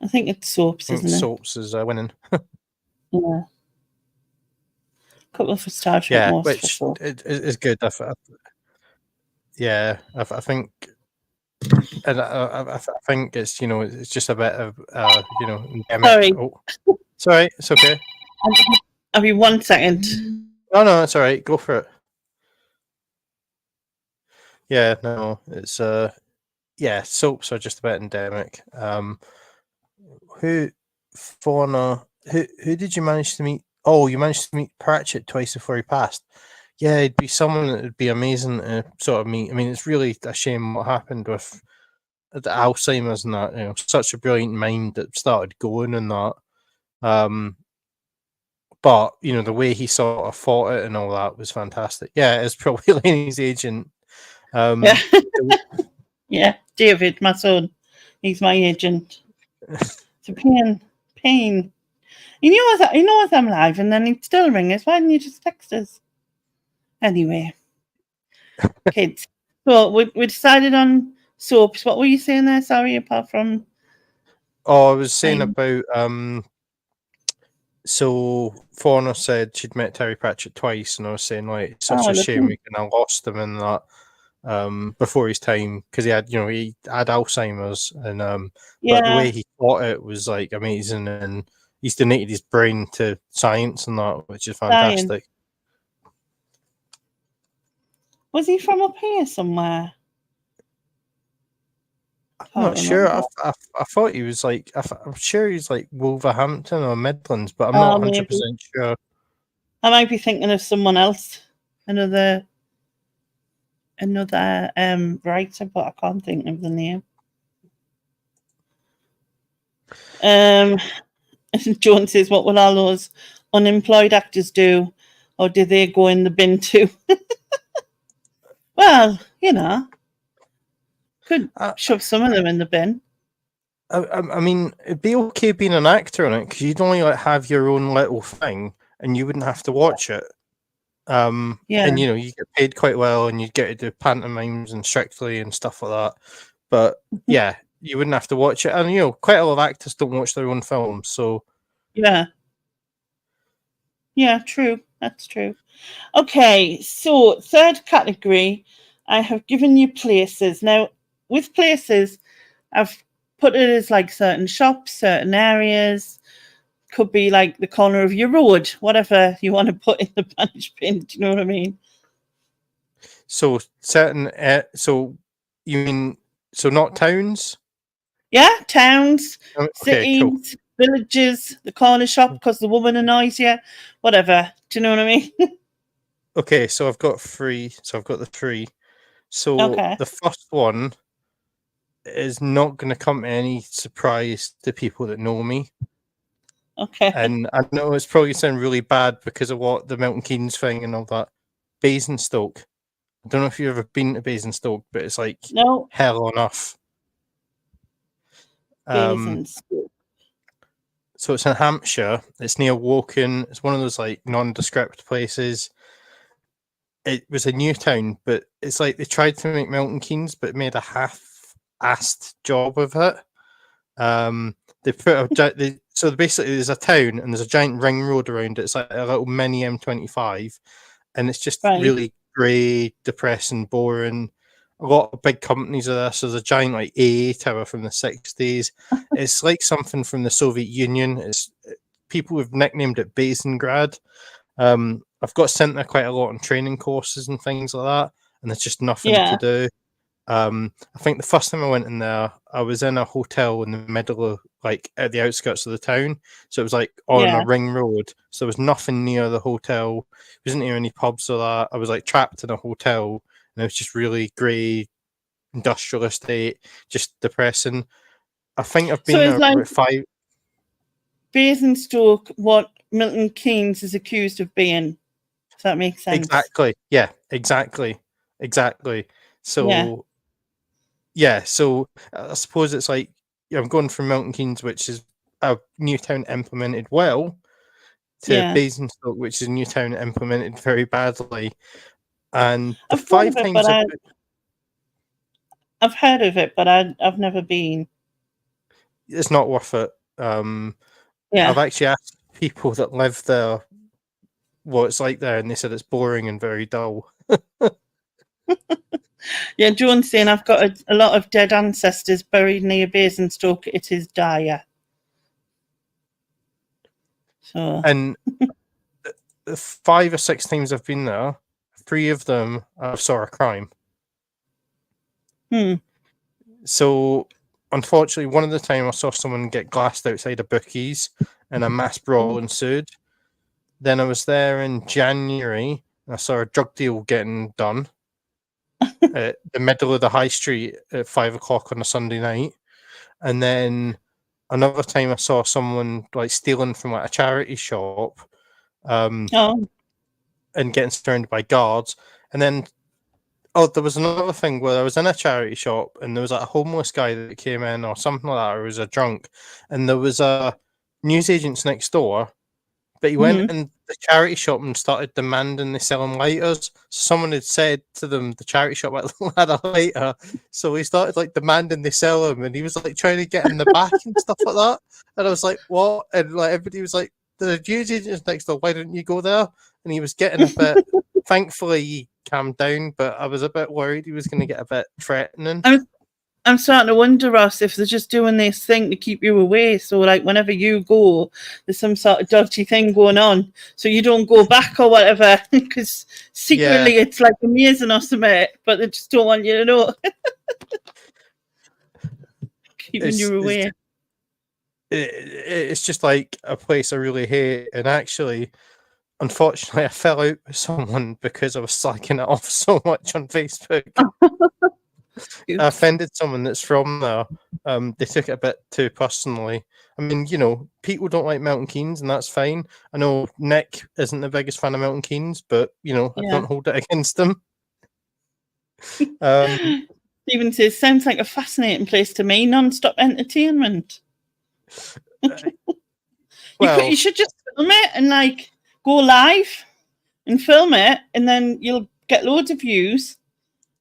I think it's soaps, isn't it? Soaps is winning. Yeah. Couple for Star Trek. Yeah, which is good. I think, and I think it's it's just a bit of Sorry. Oh, sorry, it's okay. I'll be 1 second. No, it's all right. Go for it. Yeah, no, it's soaps are just a bit endemic. Who did you manage to meet? Oh, you managed to meet Pratchett twice before he passed. Yeah, it'd be someone that would be amazing to sort of meet. I mean, it's really a shame what happened with the Alzheimer's and that. Such a brilliant mind that started going and that. But the way he sort of fought it and all that was fantastic. Yeah, it's probably Lainey's agent. Yeah, David, my son, he's my agent. It's a pain. You know I'm live, and then he'd still ring us. Why didn't you just text us? Anyway, kids. So we decided on soaps. What were you saying there? Sorry, apart from. Oh, I was saying about so Fauna said she'd met Terry Pratchett twice, and I was saying it's such a shame we kind of lost him in that before his time, because he had Alzheimer's, and but the way he fought it was amazing, and he's donated his brain to science and that, which is fantastic. Science. Was he from up here somewhere? I'm not sure. I thought he was I'm sure he's Wolverhampton or Midlands, but I'm not 100% sure. I might be thinking of someone else, another writer, but I can't think of the name. John says, what will all those unemployed actors do, or do they go in the bin too? Well, could shove some of them in the bin. I mean, it'd be okay being an actor on it, because you'd only have your own little thing, and you wouldn't have to watch it. And you get paid quite well, and you'd get to do pantomimes and Strictly and stuff like that. But yeah, you wouldn't have to watch it, and quite a lot of actors don't watch their own films, so yeah, true. That's true. Okay, so third category, I have given you places. Now, with places, I've put it as certain shops, certain areas, could be like the corner of your road, whatever you want to put in the Banish bin. Do you know what I mean? So certain. So you mean so not towns? Yeah, towns, Okay, cool. cities, villages, the corner shop because the woman annoys you, whatever. Do you know what I mean? Okay, so I've got three. So I've got the three. So Okay. the first one is not going to come to any surprise to people that know me. Okay. And I know it's probably sound really bad because of what the Milton Keynes thing and all that. Basingstoke. I don't know if you've ever been to Basingstoke, but it's like No, hell on earth. basins. So it's in Hampshire. It's near Woking. It's one of those like nondescript places. It was a new town, but it's like they tried to make Milton Keynes, but made a half-assed job of it. They put so basically there's a town and there's a giant ring road around it. It's like a little mini M25, and it's just Right. really grey, depressing, boring. A lot of big companies are there. So there's a giant like AA tower from the 60s. It's like something from the Soviet Union. It's people have nicknamed it Basingrad. I've got sent there quite a lot on training courses and things like that, and there's just nothing to Yeah. do. I think the first time I went in there, I was in a hotel in the middle of like at the outskirts of the town. So it was like on Yeah. a ring road. So there was nothing near the hotel. There wasn't near any pubs or that. I was like trapped in a hotel and it was just really grey industrial estate, just depressing. I think I've So been it's there like about 5. Basingstoke what Milton Keynes is accused of being. Does that make sense? Exactly. Yeah, exactly. Yeah. So yeah, so I suppose it's like I'm going from Milton Keynes, which is a new town implemented well, to Yeah. Basingstoke, which is a new town implemented very badly. And the I've heard of 5 it, but times I've heard of it, but I've never been. it's not worth it. Yeah. I've actually asked people that live there what it's like there, and they said it's boring and very dull. Yeah, Joan's saying I've got a lot of dead ancestors buried near Basingstoke. It is dire. So And the 5 or 6 times I've been there, 3 of them I saw a crime. So, unfortunately, one of the time I saw someone get glassed outside a bookies and a mass brawl ensued. Then I was there in January and I saw a drug deal getting done at the middle of the high street at 5 o'clock on a Sunday night. And then another time I saw someone like stealing from like a charity shop and getting surrounded by guards. And then there was another thing where I was in a charity shop and there was like a homeless guy that came in or something like that, or was a drunk, and there was a newsagents next door, but he went in the charity shop and started demanding they sell him lighters. Someone had said to them the charity shop had a lighter, so he started like demanding they sell him, and he was like trying to get in the back and stuff like that. And I was like, what? And like everybody was like, the newsagents next door, why don't you go there? And he was getting a bit. Thankfully, he calmed down, but I was a bit worried he was going to get a bit threatening. I'm starting to wonder, Ross, if they're just doing this thing to keep you away. So, like, whenever you go, there's some sort of dodgy thing going on, so you don't go back or whatever. Because secretly, it's like amazing or something, but they just don't want you to know. Keeping you away. It's just like a place I really hate, and actually, unfortunately, I fell out with someone because I was slacking it off so much on Facebook. I offended someone that's from there. They took it a bit too personally. I mean, you know, people don't like Milton Keynes, and that's fine. I know Nick isn't the biggest fan of Milton Keynes, but you know, I don't hold it against him. Stephen says, sounds like a fascinating place to me. Non-stop entertainment. Well, you should just film it and like go live and film it, and then you'll get loads of views,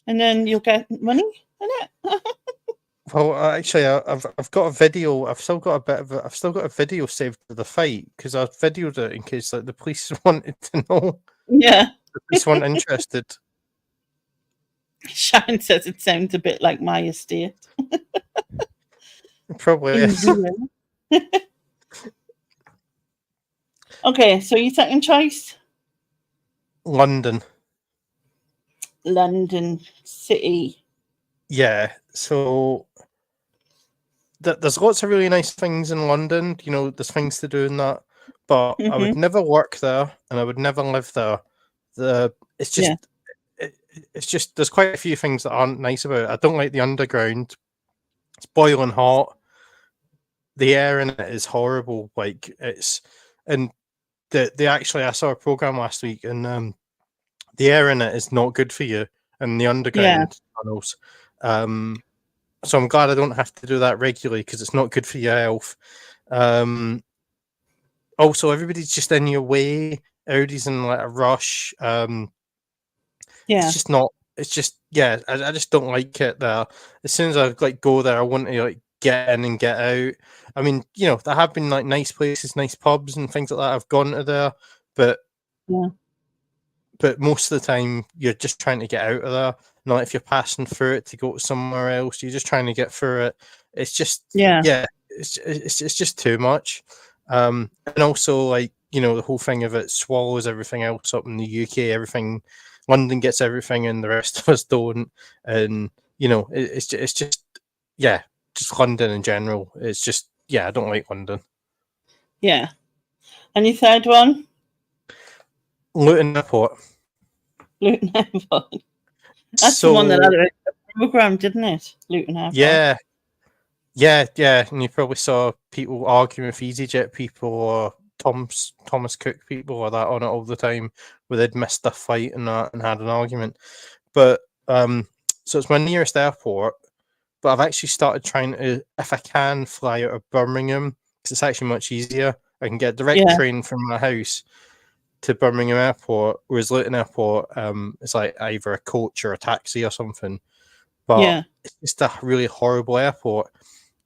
and then you'll get money in it. Well, actually, I've got a video. I've still got a video saved of the fight because I videoed it in case like the police wanted to know. Yeah, the police weren't interested. Sharon says it sounds a bit like my estate. It probably is. Okay, so your second choice? London. London City. Yeah. So there's lots of really nice things in London. You know, there's things to do in that, but I would Mm-hmm. never work there, and I would never live there. It's just Yeah. it's just there's quite a few things that aren't nice about it. I don't like the underground. It's boiling hot. The air in it is horrible. Like it's and the actually I saw a program last week, and the air in it is not good for you, and the Yeah. underground tunnels. So I'm glad I don't have to do that regularly because it's not good for your health. Also, everybody's just in your way. Everybody's in like a rush. It's Yeah. just not. It's just yeah. I just don't like it there. As soon as I like go there, I want to like get in and get out. I mean, you know, there have been like nice places, nice pubs and things like that. I've gone to there, but Yeah. most of the time you're just trying to get out of there. Not if you're passing through it to go to somewhere else. You're just trying to get through it. It's just Yeah. yeah. It's just too much. And also like you know the whole thing of it swallows everything else up in the UK. Everything London gets everything, and the rest of us don't. And you know it's just yeah, just London in general. It's just yeah, I don't like London. Yeah. And your third one? Luton Airport. Luton Airport. That's the one that So had a program, didn't it? Luton Airport. yeah. Yeah, and you probably saw people arguing with EasyJet people or Thomas Cook people or that on it all the time, where they'd missed a flight and that and had an argument. But so it's my nearest airport, but I've actually started trying to, if I can, fly out of Birmingham because it's actually much easier. I can get a direct Yeah. train from my house to Birmingham Airport, whereas Luton Airport, it's like either a coach or a taxi or something. But Yeah. it's just a really horrible airport.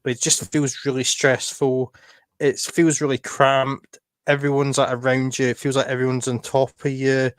It just feels really stressful. It feels really cramped. Everyone's like around you. It feels like everyone's on top of you.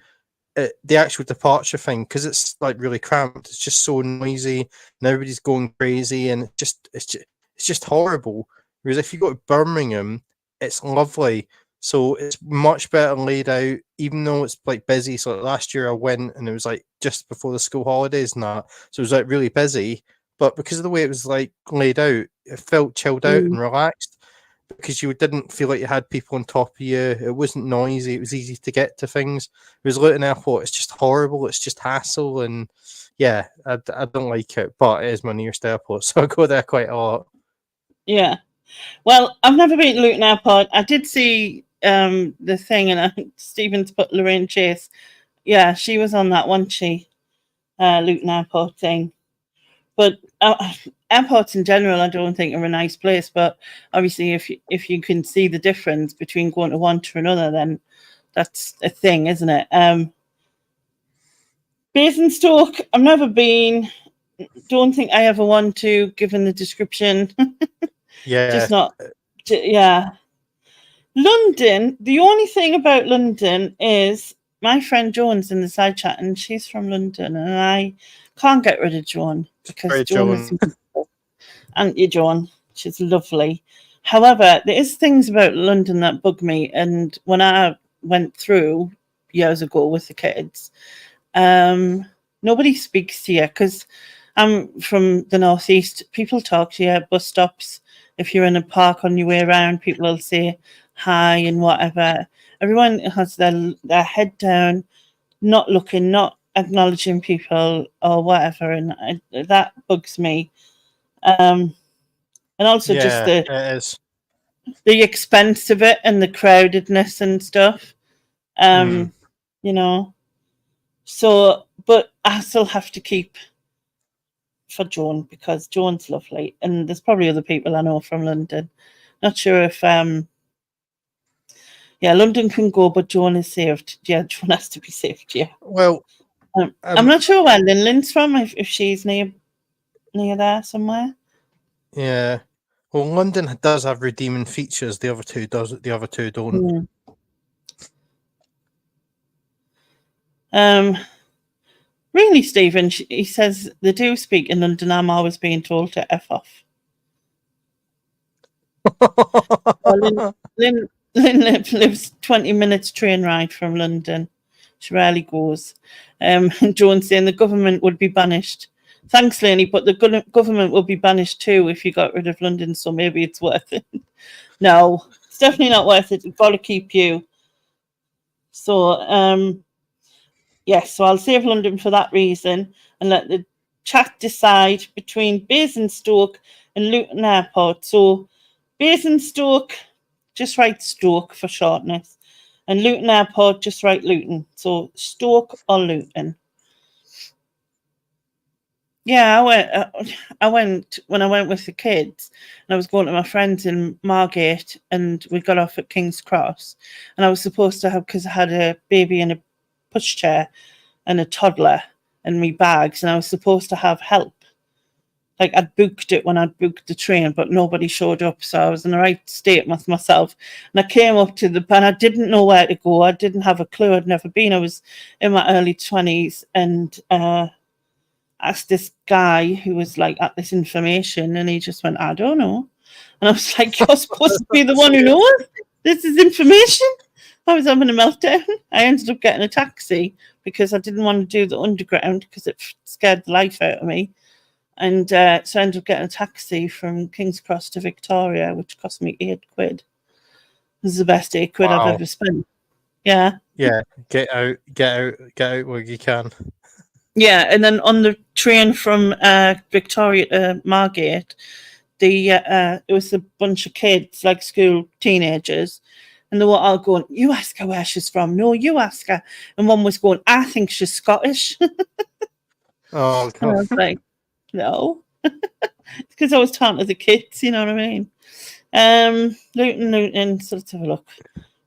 The actual departure thing, because it's like really cramped. It's just so noisy, and everybody's going crazy, and it's just horrible. Whereas if you go to Birmingham, it's lovely. So it's much better laid out, even though it's like busy. So like, last year I went, and it was like just before the school holidays and that, so it was like really busy. But because of the way it was like laid out, it felt chilled out Mm. and relaxed because you didn't feel like you had people on top of you. It wasn't noisy. It was easy to get to things. Whereas Luton Airport, it's just horrible. It's just hassle, and yeah, I don't like it. But it is my nearest airport, so I go there quite a lot. Yeah. Well, I've never been to Luton Airport. I did see the thing, and Stephen's put Lorraine Chase. Yeah, she was on that, wasn't she? Luton Airport thing. But airports in general, I don't think are a nice place. But obviously, if you can see the difference between going to one to another, then that's a thing, isn't it? Basingstoke, I've never been. Don't think I ever want to, given the description. Yeah, Just not. Yeah. London, the only thing about London is my friend Joan's in the side chat, and she's from London, and I can't get rid of Joan because sorry, Joan is Joan. Auntie Joan. She's lovely. However, there is things about London that bug me, and when I went through years ago with the kids, nobody speaks to you because I'm from the northeast. People talk to you at bus stops. If you're in a park on your way around, people will say hi and whatever. Everyone has their head down, not looking, not acknowledging people or whatever, and that bugs me. And also just Yeah, it is. the expense of it and the crowdedness and stuff. Mm. You know. So, but I still have to keep for Joan because Joan's lovely, and there's probably other people I know from London. Not sure if yeah, London can go, but Joan is saved. Yeah, Joan has to be saved. Yeah. Well, I'm not sure where Lyn's from. If she's near there somewhere. yeah. Well, London does have redeeming features. The other two does. The other two don't. Really, Stephen? He says they do speak in London. I'm always being told to F off. Lynn Lynn lives 20 minutes train ride from London. She rarely goes. And Joan saying the government would be banished. Thanks, Laney, but the government will be banished too if you got rid of London, so maybe it's worth it. No, it's definitely not worth it. We've got to keep you. So, yes, so I'll save London for that reason and let the chat decide between Basingstoke and Luton Airport. So, Basingstoke, just write Stoke for shortness. And Luton Airport, just write Luton. So, Stoke or Luton. Yeah, I went when I went with the kids, and I was going to my friends in Margate, and we got off at King's Cross, and I was supposed to have, because I had a baby in a pushchair and a toddler and me bags, and I was supposed to have help. Like I'd booked it when I'd booked the train, but nobody showed up, so I was in the right state with myself. And I came up to the, and I didn't know where to go. I didn't have a clue. I'd never been. I was in my early 20s, and asked this guy who was like at this information, and he just went, I don't know. And I was like, you're supposed to be the one who knows. This is information. I was having a meltdown. I ended up getting a taxi because I didn't want to do the underground because it scared the life out of me. And so I ended up getting a taxi from King's Cross to Victoria, which cost me £8. This is the best £8 I've ever spent. Yeah. Yeah. Get out where you can. Yeah, and then on the train from Victoria to Margate, it was a bunch of kids, like school teenagers, and they were all going, "You ask her where she's from. No, you ask her." And one was going, "I think she's Scottish." Oh, and I was like, "No," because I was talking to the kids. You know what I mean? Luton. So let's have a look.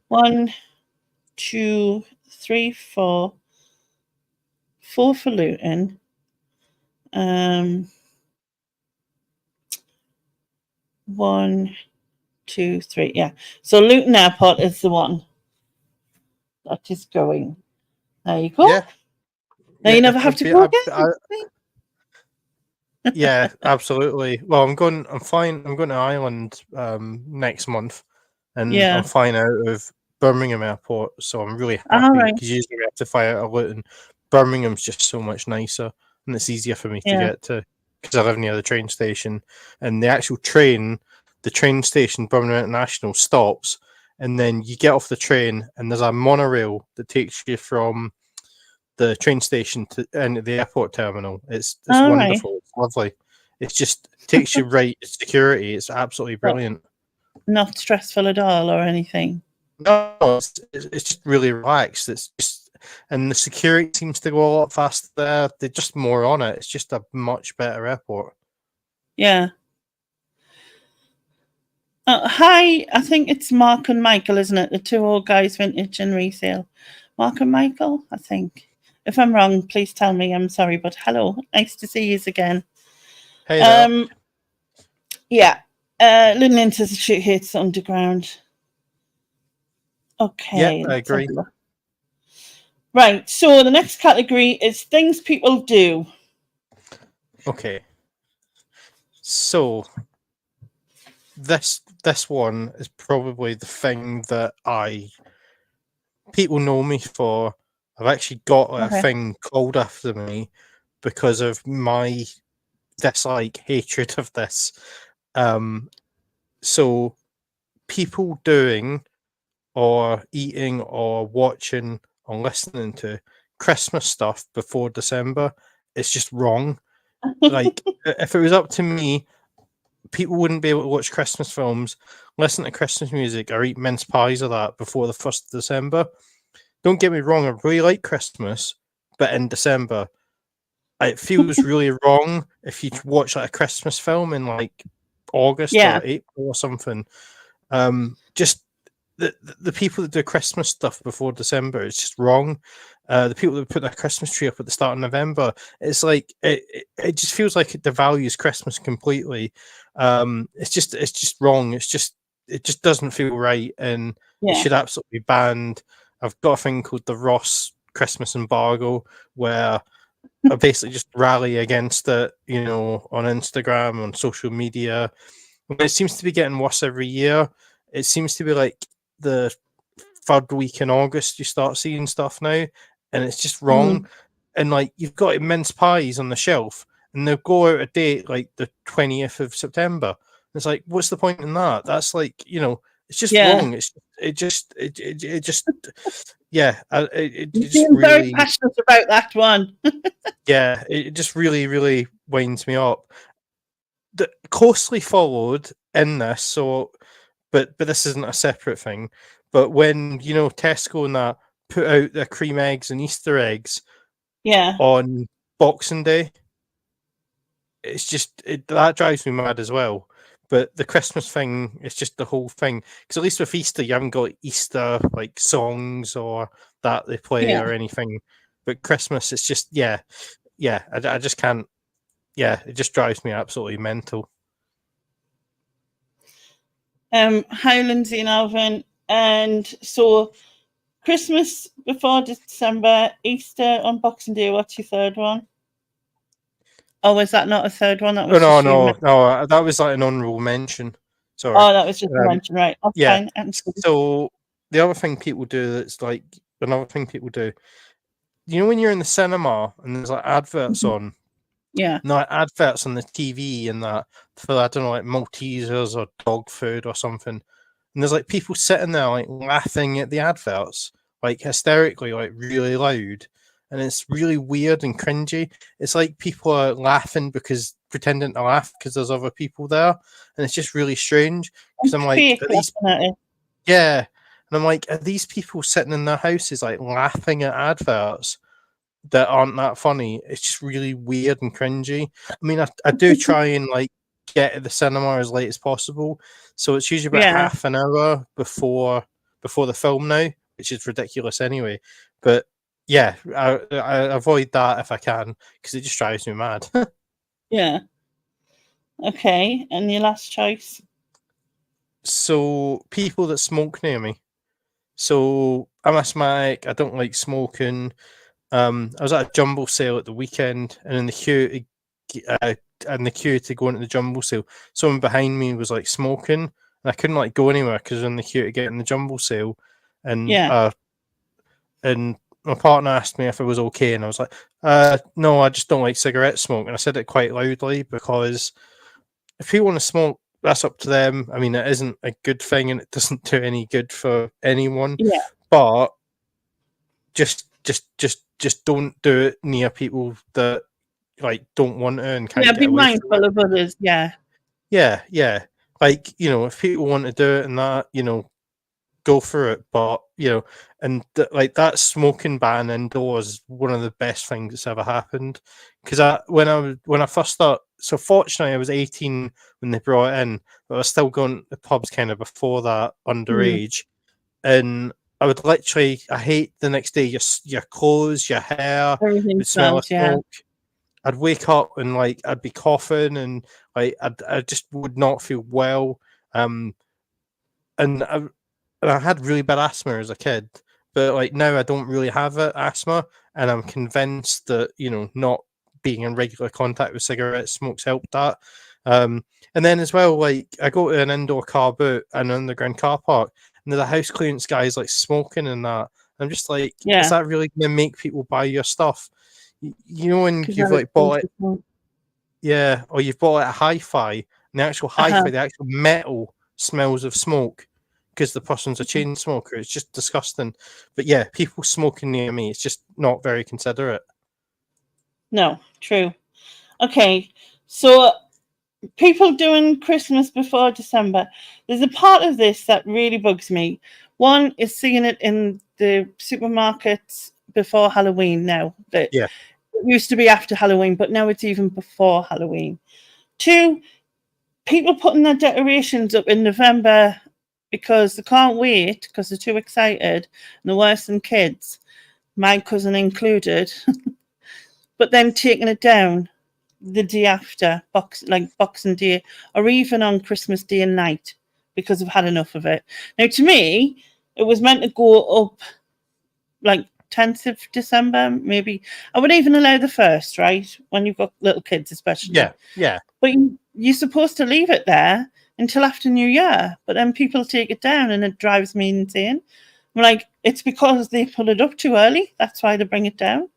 1, 2, 3, 4. 4 for Luton. 1, 2, 3. Yeah. So Luton Airport is the one that is going. There you go. Yeah. Now you never have to go again. Yeah, absolutely. Well, I'm flying. I'm going to Ireland next month, and I'm flying out of Birmingham Airport. So I'm really happy because usually we have to fly out of Luton. Birmingham's just so much nicer, and it's easier for me to get to because I live near the train station. And the actual train, the train station, Birmingham International, stops, and then you get off the train, and there's a monorail that takes you from the train station to and the airport terminal. It's wonderful. It's lovely. It just takes you right to security. It's absolutely brilliant. Not stressful at all or anything. No, it's just really relaxed. It's just, and the security seems to go a lot faster there. They're just more on it. It's just a much better airport. Yeah. Hi, I think it's Mark and Michael, isn't it? The two old guys, vintage and resale. Mark and Michael, I think. If I'm wrong, please tell me. I'm sorry, but hello. Nice to see you again. Hey there. Yeah. Lynn says she hates underground. Okay. Yeah, I agree. Right. So the next category is things people do. Okay. So this one is probably the thing that people know me for. I've actually got a thing called after me because of my dislike, hatred of this. So people doing or eating or watching or listening to Christmas stuff before December, it's just wrong. Like, if it was up to me, people wouldn't be able to watch Christmas films, listen to Christmas music, or eat mince pies or that before the 1st of December. Don't get me wrong, I really like Christmas, but in December, it feels really wrong if you watch like a Christmas film in like August or April or something. Just the people that do Christmas stuff before December, it's just wrong. The people that put their Christmas tree up at the start of November, it's like it just feels like it devalues Christmas completely. It's just wrong. It just doesn't feel right, and it should absolutely be banned. I've got a thing called the Ross Christmas embargo, where I basically just rally against it, on Instagram, on social media. It seems to be getting worse every year. It seems to be like the third week in August you start seeing stuff now, and it's just wrong. And like you've got mince pies on the shelf, and they'll go out of date like the 20th of September. It's like, what's the point in that? That's like, it's just wrong. It just yeah, it You just seem very really, passionate about that one. yeah, it just really, really winds me up. Closely followed in this, so but this isn't a separate thing. But when Tesco and that put out their cream eggs and Easter eggs Yeah. on Boxing Day, it's just that drives me mad as well. But the Christmas thing, it's just the whole thing. Because at least with Easter, you haven't got Easter like songs or that they play Yeah. or anything. But Christmas, it's just I just can't. Yeah, it just drives me absolutely mental. Hi, Lindsay and Alvin. And so Christmas before December, Easter on Boxing Day. What's your third one? Oh, was that not a third one? That was Oh just no, that was like an honorable mention. Sorry. Oh, that was just a mention, right? That's Yeah. fine. So the other thing people do that's like another thing people do, when you're in the cinema and there's like adverts on, Yeah. no, adverts on the TV and that for, I don't know, like Maltesers or dog food or something. And there's like people sitting there like laughing at the adverts, like hysterically, like really loud. And it's really weird and cringy. It's like people are laughing because pretending to laugh because there's other people there. And it's just really strange. Because I'm like, Fake, yeah. And I'm like, are these people sitting in their houses like laughing at adverts that aren't that funny? It's just really weird and cringy. I mean, I do try and like get at the cinema as late as possible, so it's usually about half an hour before the film now, which is ridiculous anyway. But yeah, I avoid that if I can because it just drives me mad. Yeah. Okay, and your last choice? So people that smoke near me. So I'm asthmatic. I don't like smoking. I was at a jumble sale at the weekend, and in the queue to go into the jumble sale, someone behind me was like smoking, and I couldn't like go anywhere because I was in the queue to get in the jumble sale, and and my partner asked me if it was okay, and I was like, no, I just don't like cigarette smoke, and I said it quite loudly because if people want to smoke, that's up to them. I mean, it isn't a good thing, and it doesn't do any good for anyone. Yeah. But just don't do it near people that like don't want to and can't get be away from mindful it. of others. Yeah. Like if people want to do it and that, go for it. But and like that smoking ban indoors is one of the best things that's ever happened. Because when I first started, so fortunately I was 18 when they brought it in, but I was still going to pubs kind of before that, underage, and I would literally, I hate the next day, your clothes, your hair Everything would smell of smells, smoke. I'd wake up and like I'd be coughing and like I just would not feel well. And I had really bad asthma as a kid, but like now I don't really have asthma, and I'm convinced that not being in regular contact with cigarette smokes helped that. And then as well, like I go to an indoor car boot and an underground car park, and the house clearance guys like smoking and that. I'm just like, is that really going to make people buy your stuff? When you've like bought it, or you've bought like a hi-fi, and the actual hi-fi, the actual metal smells of smoke because the person's a chain smoker. It's just disgusting. But yeah, people smoking near me, it's just not very considerate. No, true. Okay, so people doing Christmas before December, there's a part of this that really bugs me. One is seeing it in the supermarkets before Halloween now. It used to be after Halloween, but now it's even before Halloween. Two, people putting their decorations up in November because they can't wait because they're too excited and they're worse than kids, my cousin included, but then taking it down the day after, Boxing Day, or even on Christmas Day and night because I've had enough of it. Now, to me, it was meant to go up like 10th of December, maybe. I would even allow the 1st, right? When you've got little kids, especially. Yeah. But you're supposed to leave it there until after New Year, but then people take it down and it drives me insane. I'm like, it's because they put it up too early. That's why they bring it down.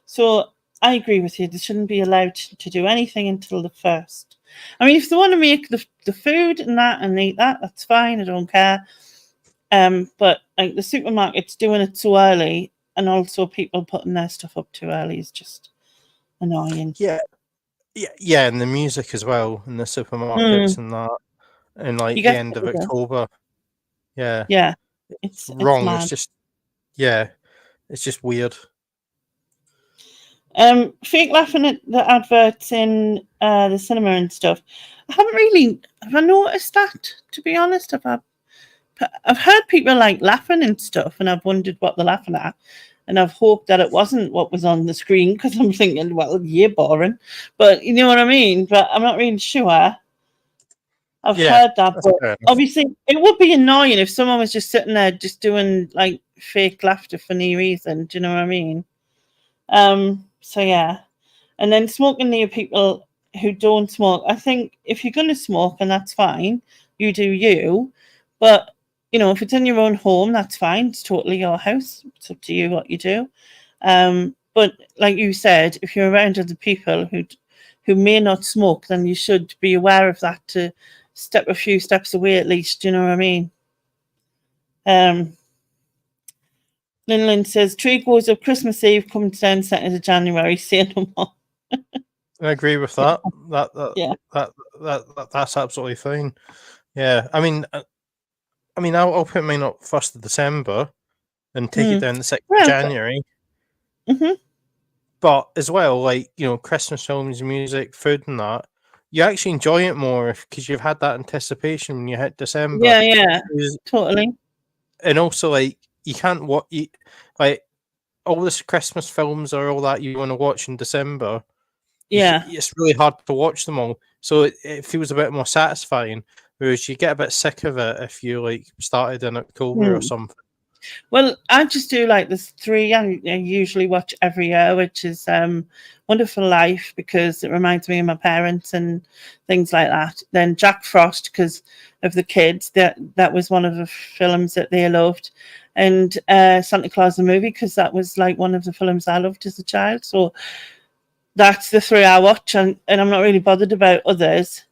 So I agree with you. They shouldn't be allowed to do anything until the 1st. I mean, if they want to make the food and that and eat that, that's fine. I don't care. But like the supermarket's doing it so early, and also people putting their stuff up too early is just annoying. Yeah, and the music as well in the supermarkets and that, and like You the get end of older. October. Yeah, Yeah, it's it's wrong. mad. It's just it's just weird. Fake laughing at the adverts in the cinema and stuff. Have I noticed that, to be honest? I've heard people like laughing and stuff, and I've wondered what they're laughing at. And I've hoped that it wasn't what was on the screen, because I'm thinking, well, you're boring. But you know what I mean? But I'm not really sure. I've heard that, That's but fair enough. obviously it would be annoying if someone was just sitting there just doing like fake laughter for no reason. Do you know what I mean? So yeah. And then smoking near people who don't smoke. I think if you're going to smoke, and that's fine, you do you. But if it's in your own home, that's fine. It's totally your house. It's up to you what you do. But like you said, if you're around other people who may not smoke, then you should be aware of that, to step a few steps away at least. Do you know what I mean? Linlin says tree goes up Christmas Eve, comes down 2nd of January. Say no more. I agree with that. Yeah. That's absolutely fine. Yeah, I mean, I'll put mine up 1st of December and take it down the 6th of Well, January. But as well, like Christmas films, music, food, and that, you actually enjoy it more because you've had that anticipation when you hit December. Yeah, totally. And also, like, you can't like all this Christmas films or all that you want to watch in December. Yeah. It's really hard to watch them all, so it feels a bit more satisfying. Whereas you get a bit sick of it if you like started in October or something. Well, I just do like there's 3 I usually watch every year, which is Wonderful Life, because it reminds me of my parents and things like that. Then Jack Frost, because of the kids. That was one of the films that they loved. And Santa Claus the movie, because that was like one of the films I loved as a child. So that's the 3 I watch, and I'm not really bothered about others.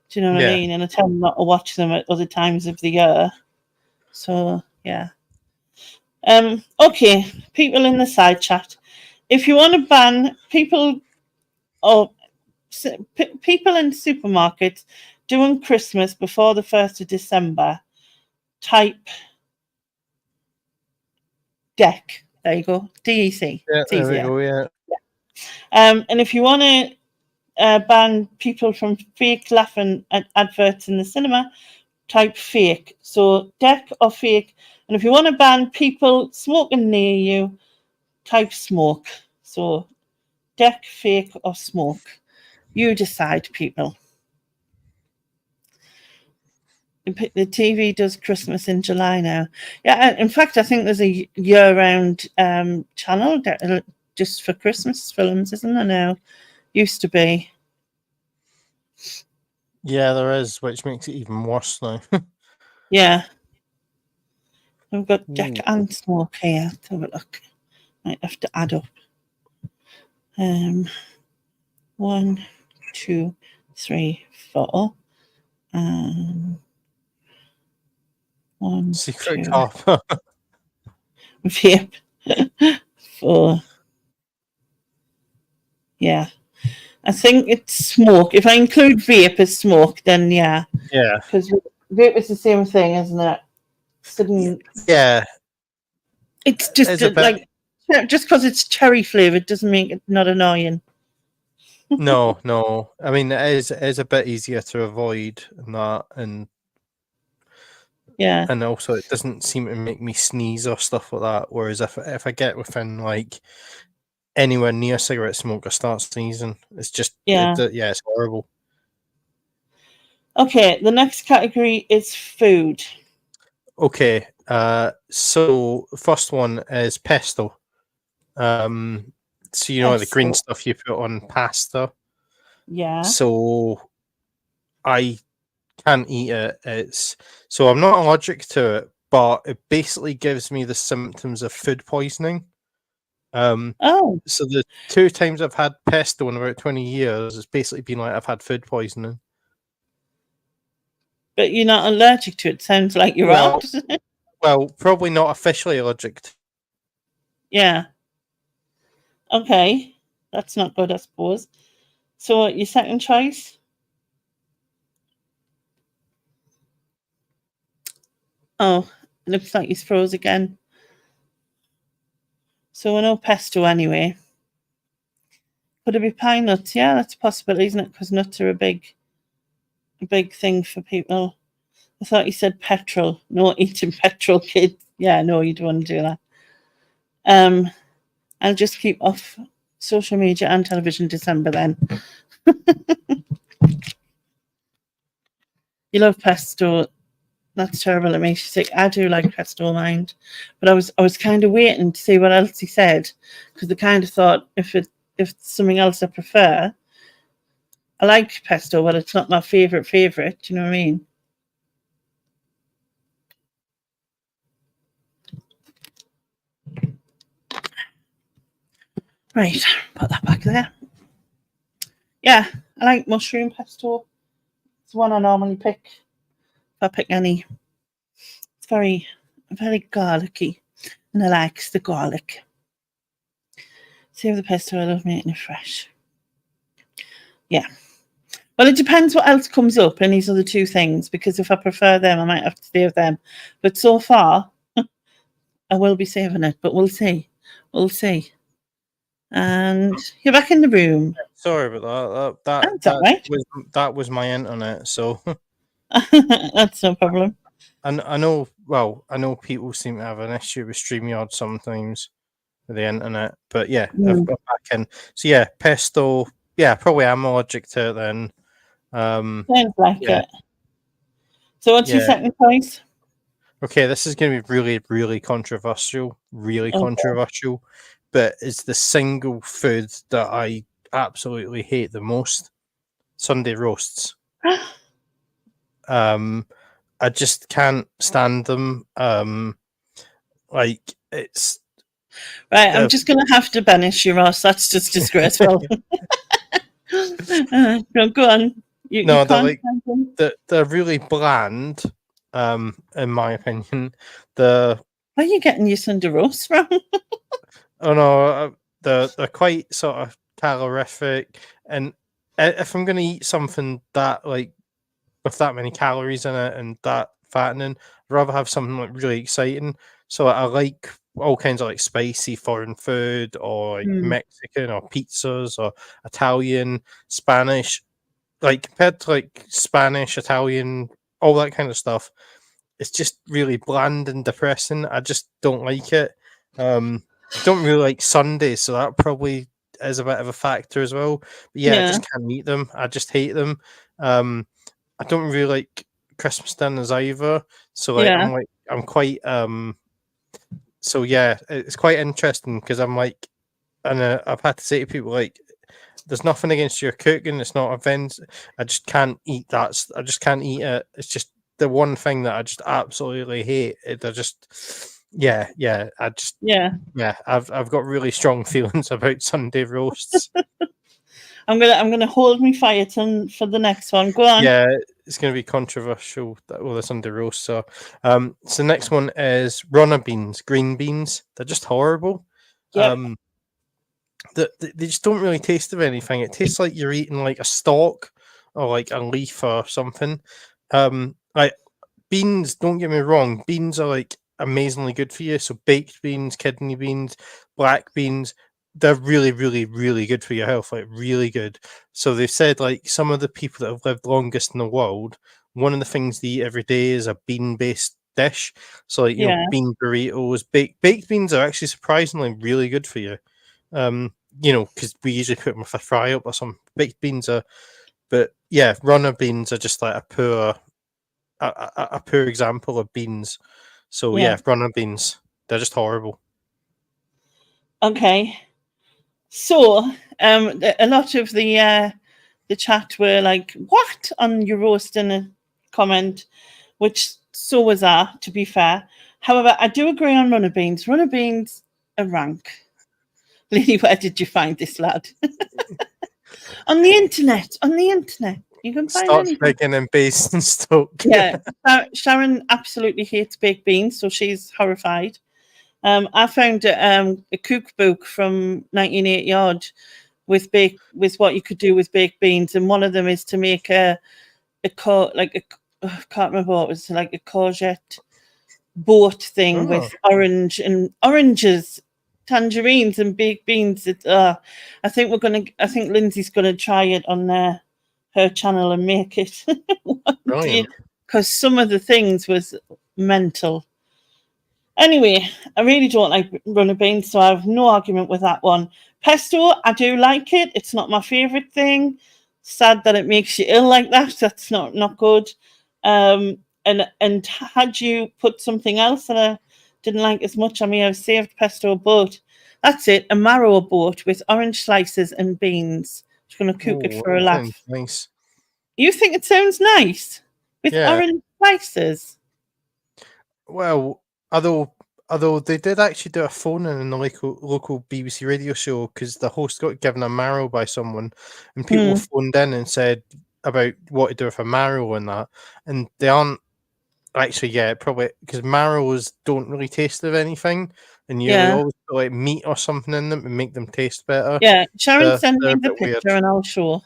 Do you know what I mean? And I tend not to watch them at other times of the year. So yeah. Okay, people in the side chat. If you want to ban people people in supermarkets doing Christmas before the 1st of December, type DEC. There you go. DEC. Yeah, It's there we easier. go. Yeah. And if you want to ban people from fake laughing at adverts in the cinema, type fake. So DEC or fake. And if you want to ban people smoking near you, type smoke. So DEC, fake, or smoke. You decide, people. The TV does Christmas in July now. Yeah, in fact, I think there's a year-round channel just for Christmas films, isn't there now? Used to be. Yeah, there is, which makes it even worse now. Yeah. We've got DEC and smoke here. Let's have a look. Might have to add up. 1, 2, 3, 4. 1, Secret 2. cop. Vape. 4. Yeah. I think it's smoke. If I include vape as smoke, then yeah. Yeah. Because vape is the same thing, isn't it? Yeah. It's just like, just because it's cherry flavored doesn't make it not annoying. No. I mean, it is a bit easier to avoid that, and yeah, and also it doesn't seem to make me sneeze or stuff like that. Whereas if I get within like anywhere near cigarette smoke, I start sneezing. It's just it's horrible. Okay, the next category is food. Okay, so first one is pesto. So the green stuff you put on pasta. Yeah. So I can't eat it. So I'm not allergic to it, but it basically gives me the symptoms of food poisoning. Oh, So the 2 times I've had pesto in about 20 years, it's basically been like I've had food poisoning. but you're not allergic to it. Sounds like you're Well, out. well, probably not officially allergic to. Yeah. Okay. That's not good, I suppose. So your second choice? Oh, it looks like he's froze again. So we know pesto anyway. Could it be pine nuts? Yeah, that's a possibility, isn't it? Because nuts are a big thing for people. I thought you said petrol. No eating petrol, kid. Yeah, no, you don't want to do that. I'll just keep off social media and television December then. You love pesto. That's terrible. It makes you sick. I do like pesto, mind, but I was kind of waiting to see what else he said because I kind of thought if it's something else I prefer. I like pesto, but it's not my favorite. Do you know what I mean? Right, put that back there. Yeah, I like mushroom pesto. It's one I normally pick if I pick any. It's very garlicky, and I like the garlic. Save the pesto. I love making it fresh. Yeah. Well, it depends what else comes up in these other two things, because if I prefer them, I might have to save them. But so far, I will be saving it, but we'll see. We'll see. And you're back in the room. Sorry about that. That's all right. That was my internet. So That's no problem. I know. Well, I know people seem to have an issue with StreamYard sometimes with the internet, but yeah, I've got back in. So yeah, pesto. Yeah, probably am allergic to it then. Sounds like Yeah. it. So what's your Yeah. second choice? Okay, this is going to be really, really controversial. Really Okay. controversial, but it's the single food that I absolutely hate the most. Sunday roasts. I just can't stand them. Like it's Right, I'm just going to have to banish you, Ross. That's just disgraceful. Go on. You no, they're can't like stand them. they're really bland. In my opinion, the Where are you getting your Sunday roast from? oh no, they're quite sort of calorific, and if I'm going to eat something that like with that many calories in it and that fattening, I'd rather have something like really exciting. So I like all kinds of like spicy foreign food or like Mexican or pizzas or Italian, Spanish. Like compared to like Spanish, Italian, all that kind of stuff, it's just really bland and depressing. I just don't like it. Don't really like Sundays, so that probably is a bit of a factor as well. But yeah, I Yeah, just can't eat them. I just hate them. I don't really like Christmas dinners either. So like yeah, I'm quite so yeah, it's quite interesting because I'm like, and I've had to say to people like, there's nothing against your cooking. It's not offense. I just can't eat that. I just can't eat it. It's just the one thing that I just absolutely hate. I just, yeah. I've got really strong feelings about Sunday roasts. I'm gonna hold me fire for the next one. Go on. Yeah, it's going to be controversial. The Sunday roast. So the next one is runner beans, green beans. They're just horrible. Yep. They just don't really taste of anything. It tastes like you're eating like a stalk or like a leaf or something. Like beans, don't get me wrong, beans are like amazingly good for you. So baked beans, kidney beans, black beans, they're really, really, really good for your health, like really good. So they've said like some of the people that have lived longest in the world, one of the things they eat every day is a bean-based dish. So like Yeah. bean burritos, baked beans are actually surprisingly really good for you. Because we usually put them with a fry up or some baked beans are, but yeah, runner beans are just like a poor example of beans. So Yeah. yeah, runner beans, they're just horrible. Okay. So, a lot of the chat were like, "What on you roasting a comment, which so was I, to be fair. However, I do agree on runner beans. Runner beans are rank. Lily, where did you find this lad? On the internet. On the internet. You can find Starts anything. begging and base and Stoke. Yeah. Sharon absolutely hates baked beans, so she's horrified. I found a cookbook from 1980 odd with what you could do with baked beans, and one of them is to make I can't remember what it was, like a courgette boat thing with oranges, tangerines, and baked beans. I think Lindsay's gonna try it on her channel and make it. Brilliant. Because some of the things was mental. Anyway, I really don't like runner beans, so I have no argument with that one. Pesto, I do like it. It's not my favourite thing. Sad that it makes you ill like that. That's not good. And had you put something else that I didn't like as much, I may have saved pesto, but that's it. A marrow boat with orange slices and beans. I'm going to cook it for a laugh. Nice. You think it sounds nice? With orange slices? Well, although they did actually do a phone in the local BBC radio show because the host got given a marrow by someone, and people phoned in and said about what to do with a marrow and that, and they aren't actually probably because marrows don't really taste of anything, and you always put like meat or something in them and make them taste better. Yeah, Sharon, send me the picture weird. and I'll show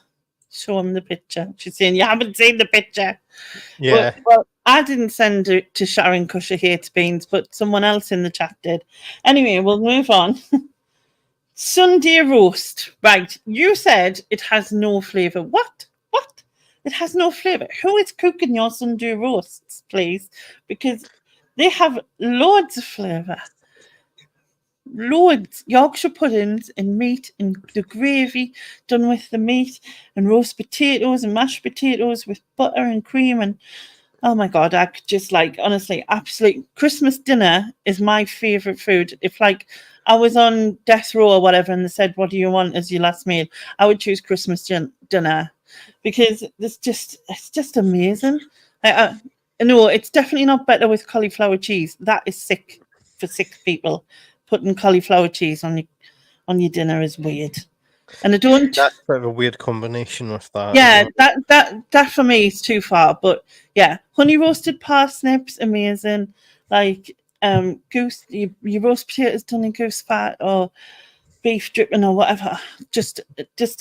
him the picture. She's saying you haven't seen the picture. Yeah. Well, I didn't send it to Sharon because she hates beans, but someone else in the chat did. Anyway, we'll move on. Sunday roast. Right. You said it has no flavour. What? It has no flavour. Who is cooking your Sunday roasts, please? Because they have loads of flavour. Loads. Yorkshire puddings and meat and the gravy done with the meat and roast potatoes and mashed potatoes with butter and cream and oh my God, I could just honestly, absolutely. Christmas dinner is my favourite food. If I was on death row or whatever and they said, what do you want as your last meal? I would choose Christmas dinner because it's just amazing. No, it's definitely not better with cauliflower cheese. That is sick for sick people. Putting cauliflower cheese on your dinner is weird. And I don't. That's a bit of a weird combination with that. Yeah, that for me is too far. But yeah, honey roasted parsnips, amazing. Goose, your roast potatoes done in goose fat or beef dripping or whatever. Just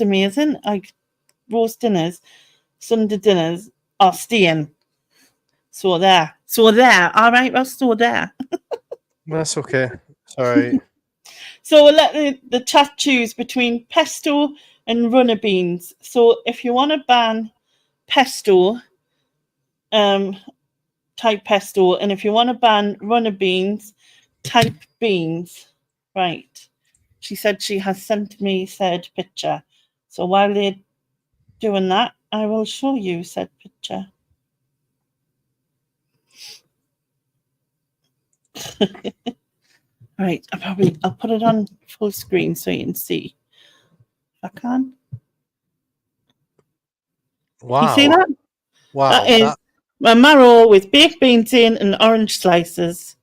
amazing. Like roast dinners, Sunday dinners are staying. So there. All right, well, so there. That's okay. Sorry. So we'll let the chat choose between pesto and runner beans. So if you want to ban pesto, type pesto, and if you want to ban runner beans, type beans. Right. She said she has sent me said picture. So while they're doing that, I will show you said picture. Right, I'll put it on full screen so you can see. If I can. Wow. You see that? Wow. That is a marrow with baked beans in and orange slices.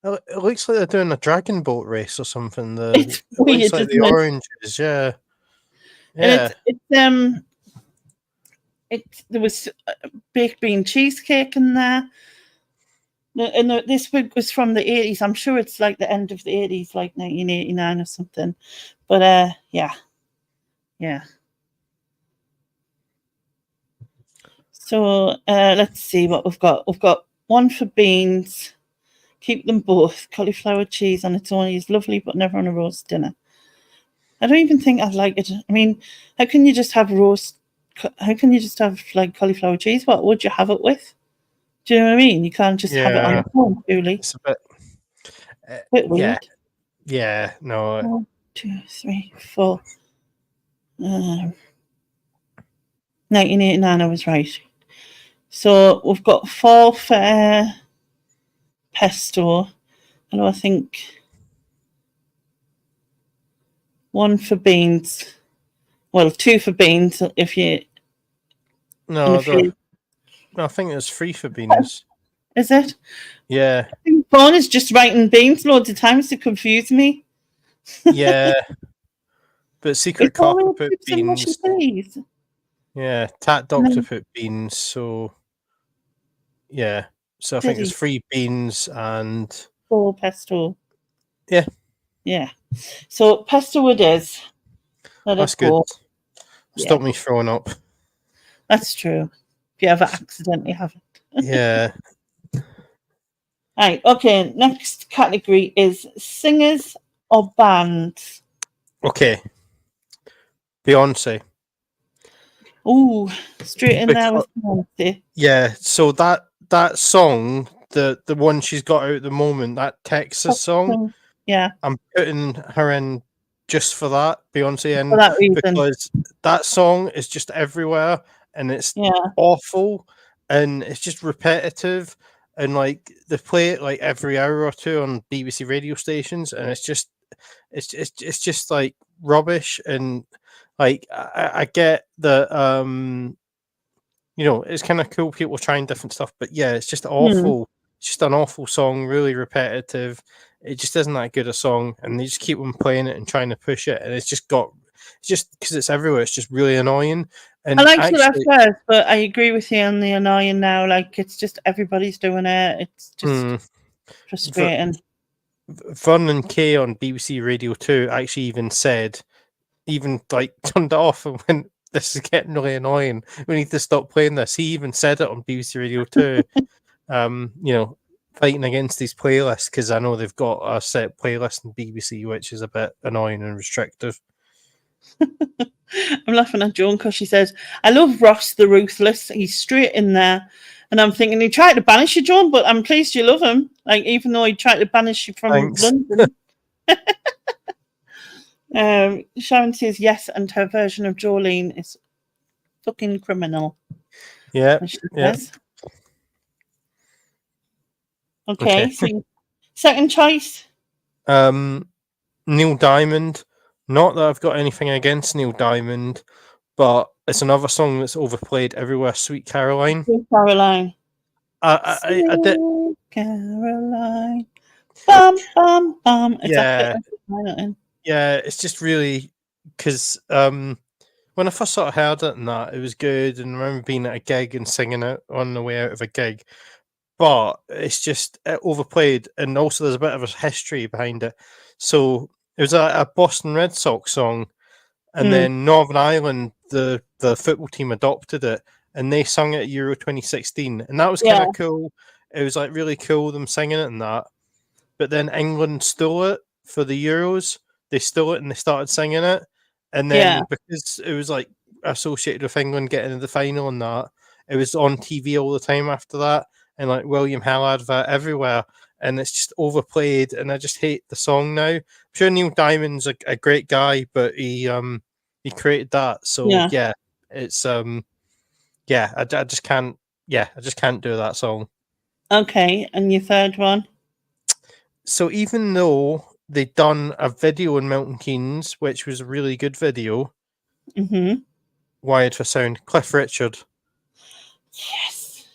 It looks like they're doing a dragon boat race or something. It's weird, looks like the oranges, yeah. And there was baked bean cheesecake in there. And this book was from the 80s. I'm sure it's like the end of the 80s, like 1989 or something. But yeah. So let's see what we've got. We've got one for beans. Keep them both. Cauliflower cheese on its own is lovely, but never on a roast dinner. I don't even think I'd like it. I mean, how can you just have like cauliflower cheese? What would you have it with? Do you know what I mean? You can't just have it on its own, truly. It's a bit weird. Yeah, no. 1, 2, 3, 4. 1989, I was right. So we've got 4 for pesto. And I think 1 for beans. Well, 2 for beans if you. No, I think it's free for beans. Is it? Yeah, I think Vaughn is just writing beans loads of times to confuse me. yeah. But Secret It's always Carpet put chips and mushy beans. peas. Yeah, Tat And Doctor then put beans. So yeah, so I think it's Diddy, free beans and for pesto. yeah, Yeah. So pesto it is. Let that's it good. go. Stop Yeah, me throwing up. that's true. If you ever accidentally have it. Yeah. Right, okay. Next category is singers or bands. Okay. Beyonce. Ooh, straight in there Because with Beyonce. yeah, so that song, the one she's got out at the moment, that Texas song, Yeah, I'm putting her in just for that, Beyonce for in, that reason. because that song is just everywhere and it's Yeah. awful and it's just repetitive and like they play it like every hour or two on BBC radio stations and it's just like rubbish and like I get that it's kind of cool people trying different stuff, but yeah, it's just Hmm. awful. It's just an awful song, really repetitive. It just isn't that good a song, and they just keep on playing it and trying to push it, and it's just because it's everywhere. It's just really annoying. I And liked it at actually, first, but I agree with you on the annoying now. Like, it's just everybody's doing it. It's just mm, Ver- frustrating. Vernon Kay on BBC Radio 2 actually even like turned it off and went, "This is getting really annoying. We need to stop playing this." He even said it on BBC Radio 2. You know, fighting against these playlists because I know they've got a set playlist in BBC which is a bit annoying and restrictive. I'm laughing at Joan because she says, I love Ross the Ruthless. He's straight in there. And I'm thinking, he tried to banish you, Joan, but I'm pleased you love him. Like, even though he tried to banish you from Thanks. London. Sharon says yes, and her version of Jolene is fucking criminal, Yeah, as she yeah. says. Okay. Okay, so second choice. Neil Diamond. Not that I've got anything against Neil Diamond, but it's another song that's overplayed everywhere. Sweet Caroline. Sweet Caroline. I did. Sweet Caroline. Bum, bum, bum. It's that bit Yeah, of it. yeah. It's just really because when I first sort of heard it and that, it was good, and I remember being at a gig and singing it on the way out of a gig. But it's just overplayed, and also there's a bit of a history behind it. So it was a Boston Red Sox song, and Mm, then Northern Ireland, the football team adopted it, and they sung it at Euro 2016, and that was kind yeah, of cool. It was like really cool them singing it and that. But then England stole it for the Euros. They stole it and they started singing it, and yeah, then because it was like associated with England getting to the final and that, it was on TV all the time after that, and like William Hell advert everywhere, and it's just overplayed, and I just hate the song now. I'm sure Neil Diamond's a great guy, but he created that, so yeah. yeah, it's I just can't I just can't do that song. Okay, and your third one? So even though they'd done a video in Milton Keynes, which was a really good video, Mm-hmm. Wired for Sound, Cliff Richard. Yes.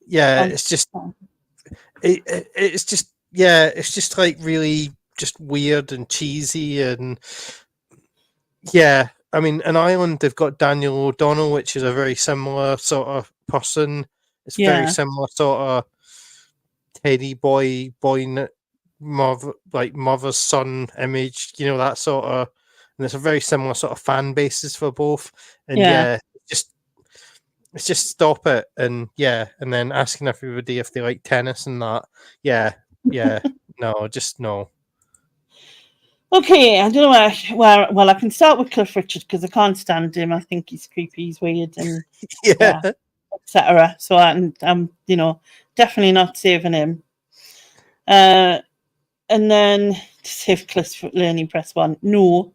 Yeah, Um, it's just it's just like really just weird and cheesy and yeah. I mean, in Ireland they've got Daniel O'Donnell, which is a very similar sort of person. It's very yeah, similar sort of Teddy mother like mother's son image, that sort of, and it's a very similar sort of fan bases for both. And yeah. yeah, just it's just stop it and yeah, and then asking everybody if they like tennis and that. Yeah, yeah, no, just no. Okay, I don't know where. Well, I can start with Cliff Richard because I can't stand him. I think he's creepy, he's weird, and Yeah, yeah, etc. So I'm definitely not saving him. And then to save Cliff Learning, press one. No,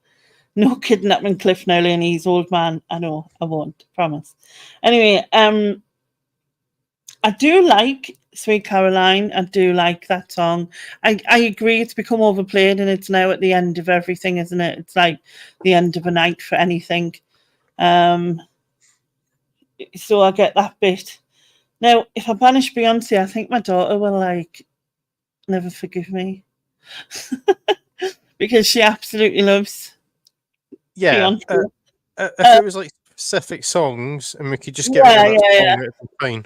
no kidnapping Cliff now, Learning. He's old man. I know, I won't. Promise. Anyway, I do like Sweet Caroline. I do like that song. I agree it's become overplayed and it's now at the end of everything, isn't it? It's like the end of a night for anything. So I get that bit. Now, if I banish Beyonce, I think my daughter will like never forgive me because she absolutely loves Yeah, Beyonce. if it was like specific songs and we could just get rid of Yeah, that yeah, yeah. song, it'd be fine.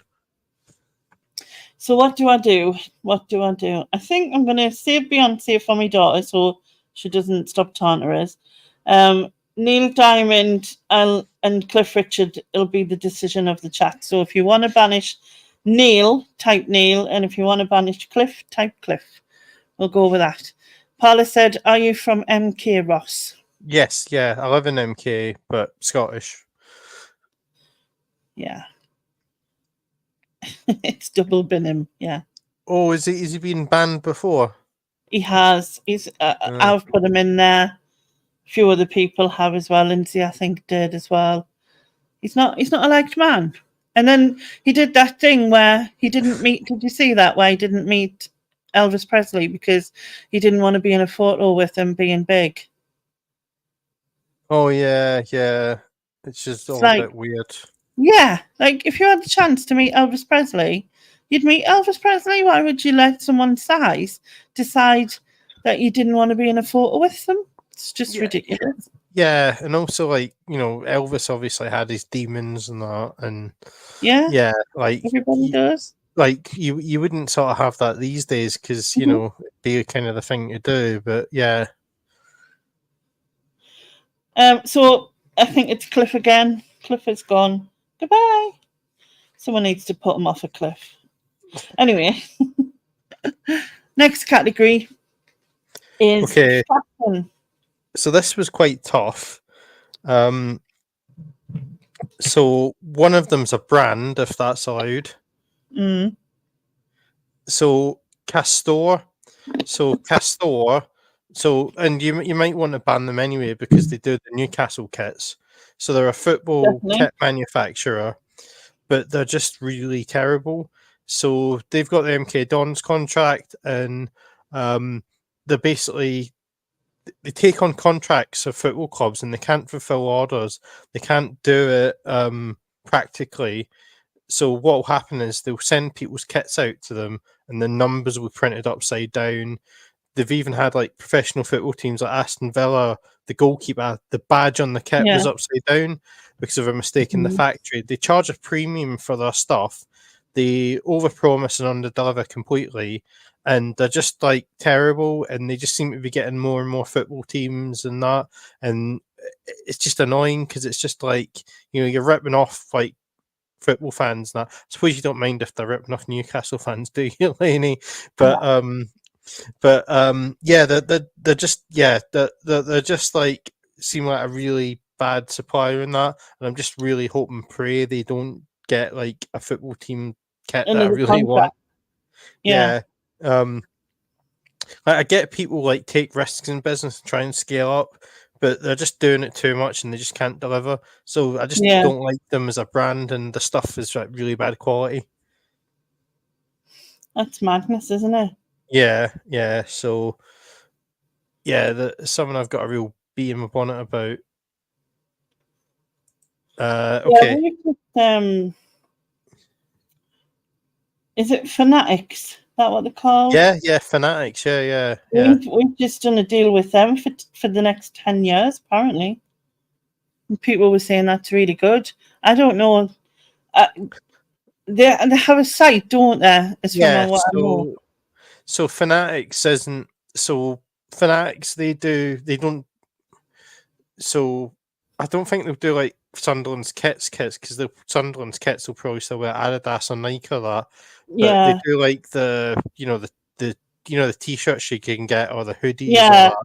So what do I do? What do I do? I think I'm going to save Beyonce for my daughter so she doesn't stop taunting us. Neil Diamond and Cliff Richard, it'll be the decision of the chat. So if you want to banish Neil, type Neil. And if you want to banish Cliff, type Cliff. We'll go with that. Paula said, are you from MK Ross? Yes, yeah, I live in MK, but Scottish. Yeah. It's double been him. Yeah. Oh, is he been banned before? He has. I've put him in there. A few other people have as well. Lindsay, I think, did as well. He's not a liked man. And then he did that thing where he didn't meet. Did you see that? Where he didn't meet Elvis Presley because he didn't want to be in a photo with him being big. Oh yeah, yeah. It's just all a bit weird. Yeah, like if you had the chance to meet Elvis Presley, you'd meet Elvis Presley. Why would you let someone's size decide that you didn't want to be in a photo with them? It's just ridiculous. Yeah, and also like Elvis obviously had his demons and that, and Yeah, like everybody does. like you wouldn't sort of have that these days because it'd be kind of the thing to do. But yeah, So I think it's Cliff again. Cliff is gone. Goodbye. Someone needs to put him off a cliff. Anyway, next category is fashion. So this was quite tough. So one of them's a brand, if that's allowed. Mm. So Castor. And you might want to ban them anyway because they do the Newcastle kits. So they're a football kit manufacturer, but they're just really terrible. So they've got the MK Dons contract, and they're basically they take on contracts of football clubs, and they can't fulfill orders. They can't do it practically. So what will happen is they'll send people's kits out to them, and the numbers will be printed upside down. They've even had like professional football teams like Aston Villa, the goalkeeper, the badge on the kit was upside down because of a mistake in the factory. They charge a premium for their stuff. They overpromise and underdeliver completely, and they're just like terrible. And they just seem to be getting more and more football teams and that. And it's just annoying because it's just like you're ripping off like football fans. Now, I suppose you don't mind if they're ripping off Newcastle fans, do you, Lainey? But yeah, they're just they're just like seem like a really bad supplier in that, and I'm just really hoping pray they don't get like a football team kit that I really want. Yeah. I get people like take risks in business and try and scale up, but they're just doing it too much and they just can't deliver. So I just don't like them as a brand, and the stuff is like really bad quality. That's madness, isn't it? Yeah. So yeah, someone I've got a real bee in my bonnet about. Okay. Is it Fanatics? Is that what they're called? Yeah, Fanatics. Yeah. We've just done a deal with them for the next 10 years, apparently. And people were saying that's really good. I don't know. They have a site, don't they? I know. So Fanatics isn't. So Fanatics, they don't. So I don't think they'll do like Sunderland's kits because the Sunderland's kits will probably still wear Adidas or Nike or that. But they do like the the t-shirts you can get or the hoodies or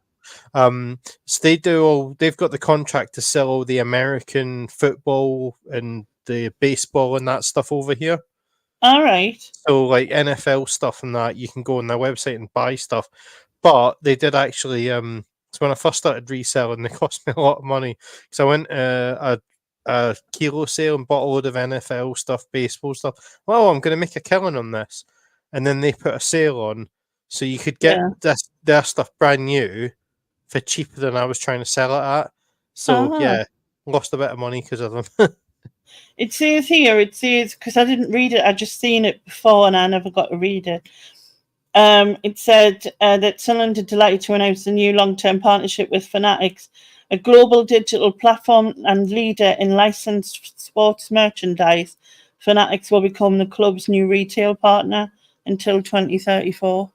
that. So they've got the contract to sell all the American football and the baseball and that stuff over here. All right. So like NFL stuff and that, you can go on their website and buy stuff. But they did actually so when I first started reselling, they cost me a lot of money because I went a kilo sale and bought a load of NFL stuff, baseball stuff. Well, I'm going to make a killing on this, and then they put a sale on, so you could get their stuff brand new for cheaper than I was trying to sell it at. So yeah, lost a bit of money because of them. It says here, because I didn't read it, I just seen it before and I never got to read it. It said that Sunderland are delighted to announce a new long-term partnership with Fanatics, a global digital platform and leader in licensed sports merchandise. Fanatics will become the club's new retail partner until 2034.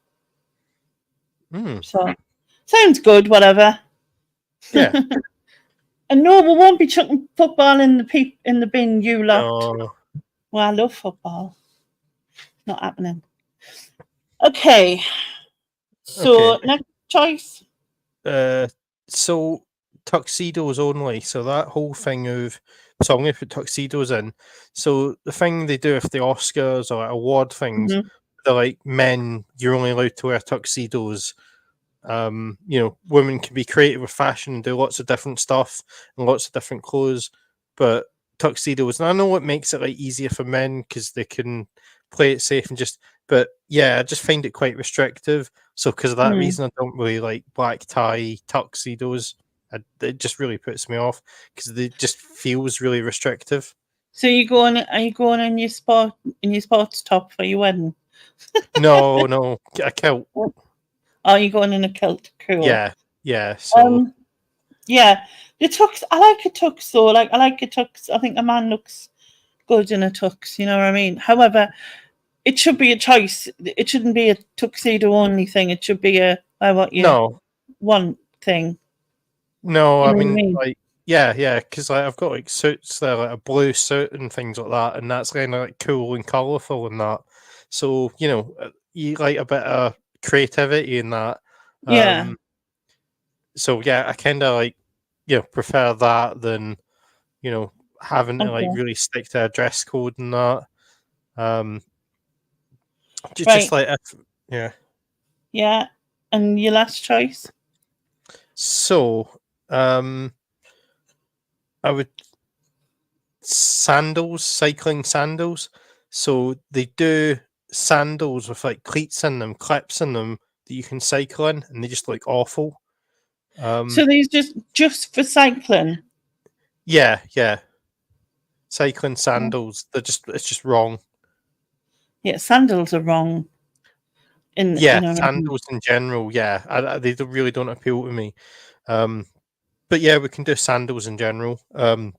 So, sounds good, whatever. Yeah. And no, we won't be chucking football in the bin, you lot. No. Well, I love football. Not happening. Okay. So, next choice. So tuxedos only. So that whole thing of, so I'm going to put tuxedos in. So the thing they do with the Oscars or like award things, they're like, men, you're only allowed to wear tuxedos. Women can be creative with fashion and do lots of different stuff and lots of different clothes, but tuxedos, and I know it makes it like easier for men because they can play it safe and just, but yeah, I just find it quite restrictive. So because of that reason, I don't really like black tie tuxedos. It just really puts me off because it just feels really restrictive. So are you going in your sports top for your wedding? No, a kilt. Oh, are you going in a kilt? Cool. Yeah. So yeah, the tux. I like a tux though. Like I like a tux. I think a man looks good in a tux. You know what I mean? However, it should be a choice. It shouldn't be a tuxedo only thing. It should be a what you want thing. No, You I know what mean, like, yeah, because like, I've got like suits there, like a blue suit and things like that, and that's kind of like cool and colourful and that. So you like a bit of creativity in that. Yeah. So yeah, I kind of like prefer that than having to like Okay. really stick to a dress code and that. Just Right. like yeah. Yeah. And your last choice? So, I would cycling sandals. So they do sandals with like cleats in them, clips in them that you can cycle in, and they just look awful. So these just for cycling? Yeah. Cycling sandals. It's just wrong. Yeah, sandals are wrong. Sandals in general. Yeah, they really don't appeal to me. But yeah, we can do sandals in general. And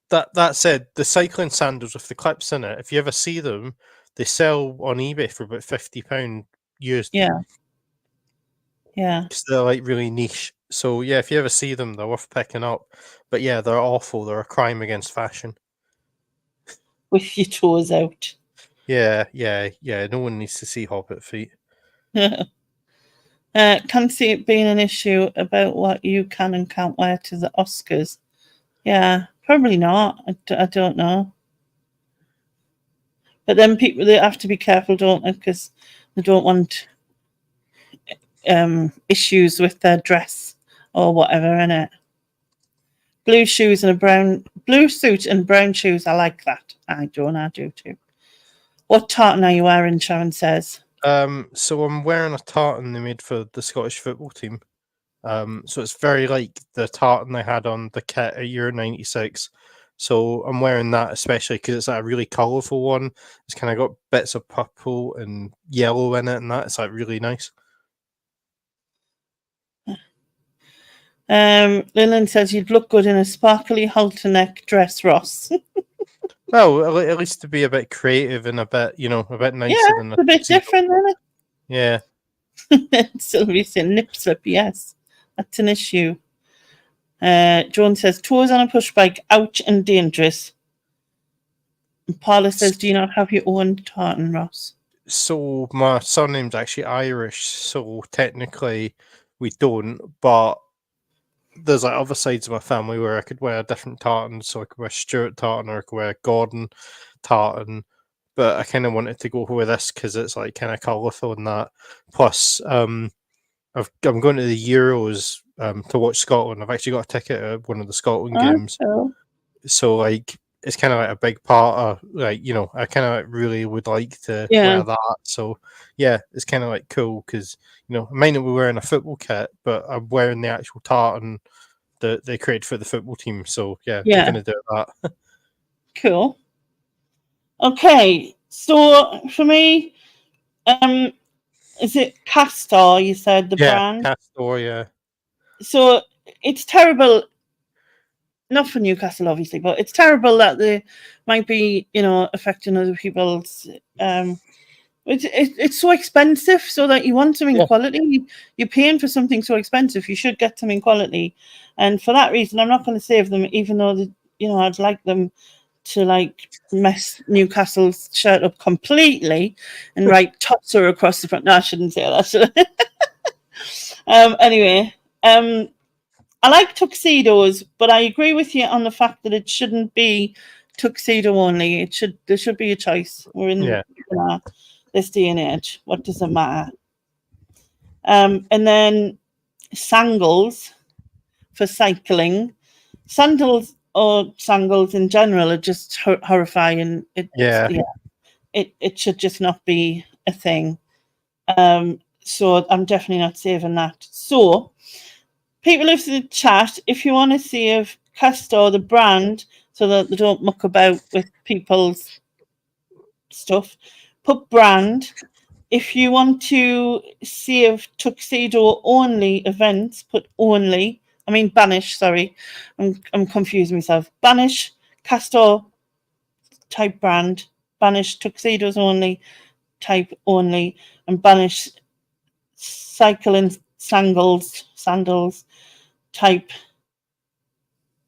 that said, the cycling sandals with the clips in it, if you ever see them, they sell on eBay for about £50 used. Yeah. Because they're like really niche. So yeah, if you ever see them, they're worth picking up. But yeah, they're awful. They're a crime against fashion. With your toes out. Yeah. No one needs to see Hobbit feet. Can't see it being an issue about what you can and can't wear to the Oscars. Yeah, probably not. I don't know. But then people, they have to be careful, don't they? Because they don't want issues with their dress or whatever in it. Blue suit and brown shoes. I like that. I do too. What tartan are you wearing? Sharon says. So I'm wearing a tartan they made for the Scottish football team. So it's very like the tartan they had on the kit at Euro '96. So I'm wearing that especially because it's like a really colourful one. It's kind of got bits of purple and yellow in it, and that it's like really nice. Lillian says you'd look good in a sparkly halter neck dress, Ross. Well, at least to be a bit creative and a bit nicer than it's a bit different, isn't it? Yeah. Sylvia said nip slip, yes. That's an issue. Joan says tours on a push bike, ouch and dangerous. And Paula says, do you not have your own tartan, Ross? So my surname's actually Irish, so technically we don't, but there's like other sides of my family where I could wear a different tartan, so I could wear Stuart tartan or I could wear Gordon tartan, but I kind of wanted to go with this because it's like kind of colourful and that. Plus, I'm going to the Euros to watch Scotland. I've actually got a ticket at one of the Scotland games, so like it's kind of like a big part of like I kind of really would like to wear that. So yeah, it's kind of like cool because I might not be wearing a football kit, but I'm wearing the actual tartan that they created for the football team. So yeah, Yeah. we're going to do that. Cool. Okay, so for me, is it Castor? You said the Yeah, brand. Castor, yeah. So it's terrible. Not for Newcastle, obviously, but it's terrible that they might be, affecting other people's. It's so expensive, so that you want something quality. You're paying for something so expensive. You should get something quality, and for that reason, I'm not going to save them, even though I'd like them to mess Newcastle's shirt up completely and write Totser across the front. No, I shouldn't say that. Should I? Anyway, I like tuxedos, but I agree with you on the fact that it shouldn't be tuxedo only. There should be a choice. We're in this day and age. What does it matter? And then sandals for cycling. Sandals or sandals in general are just horrifying. It should just not be a thing. So I'm definitely not saving that. So people in the chat, if you want to see if Castor, the brand, so that they don't muck about with people's stuff, put brand. If you want to see if tuxedo only events, put only. I mean Banish, sorry. I'm confusing myself. Banish, Castor type brand, Banish tuxedos only, type only, and Banish cycling sandals type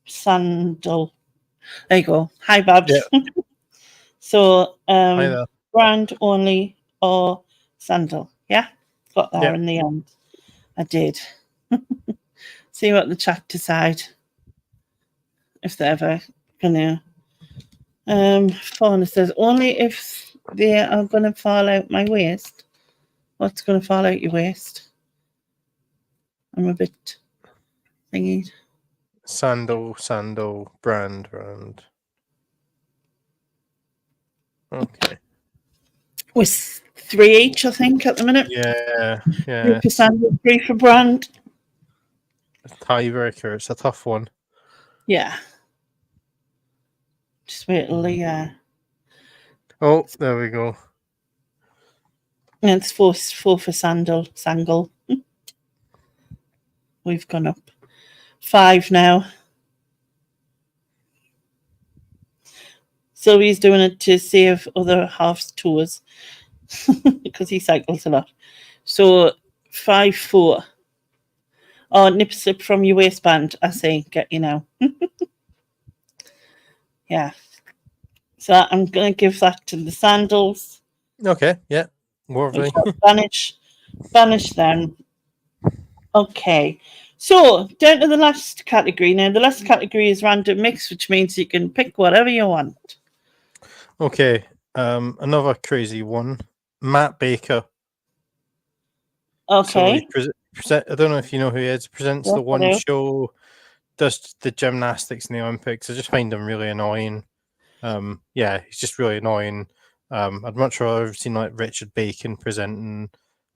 sandal. There you go. Hi Babs. Yeah. So Hi there. brand only or sandal. Yeah, got there Yeah. in the end. I did. See what the chat decide, if they're ever gonna. Fauna says only if they are gonna fall out my waist. What's gonna fall out your waist? I'm a bit thingy. Sandal, brand. Okay. With 3 each, I think, at the minute. Yeah. 3 for sandal, 3 for brand. Tiebreaker. It's a tough one. Yeah. Just wait till the Oh, there we go. and it's 4 for sandal. We've gone up 5 now. So he's doing it to save other half's tours because he cycles a lot. So 5-4. Oh, nip slip from your waistband. I say, get you now. Yeah. So I'm going to give that to the sandals. Okay, yeah. Lovely. Banish them. Okay. So down to the last category now. The last category is random mix, which means you can pick whatever you want. Okay. Another crazy one. Matt Baker. Okay. So I don't know if you know who he is. Presents the one show, does the gymnastics in the Olympics. I just find him really annoying. Yeah, he's just really annoying. I'd much rather have seen like Richard Bacon presenting.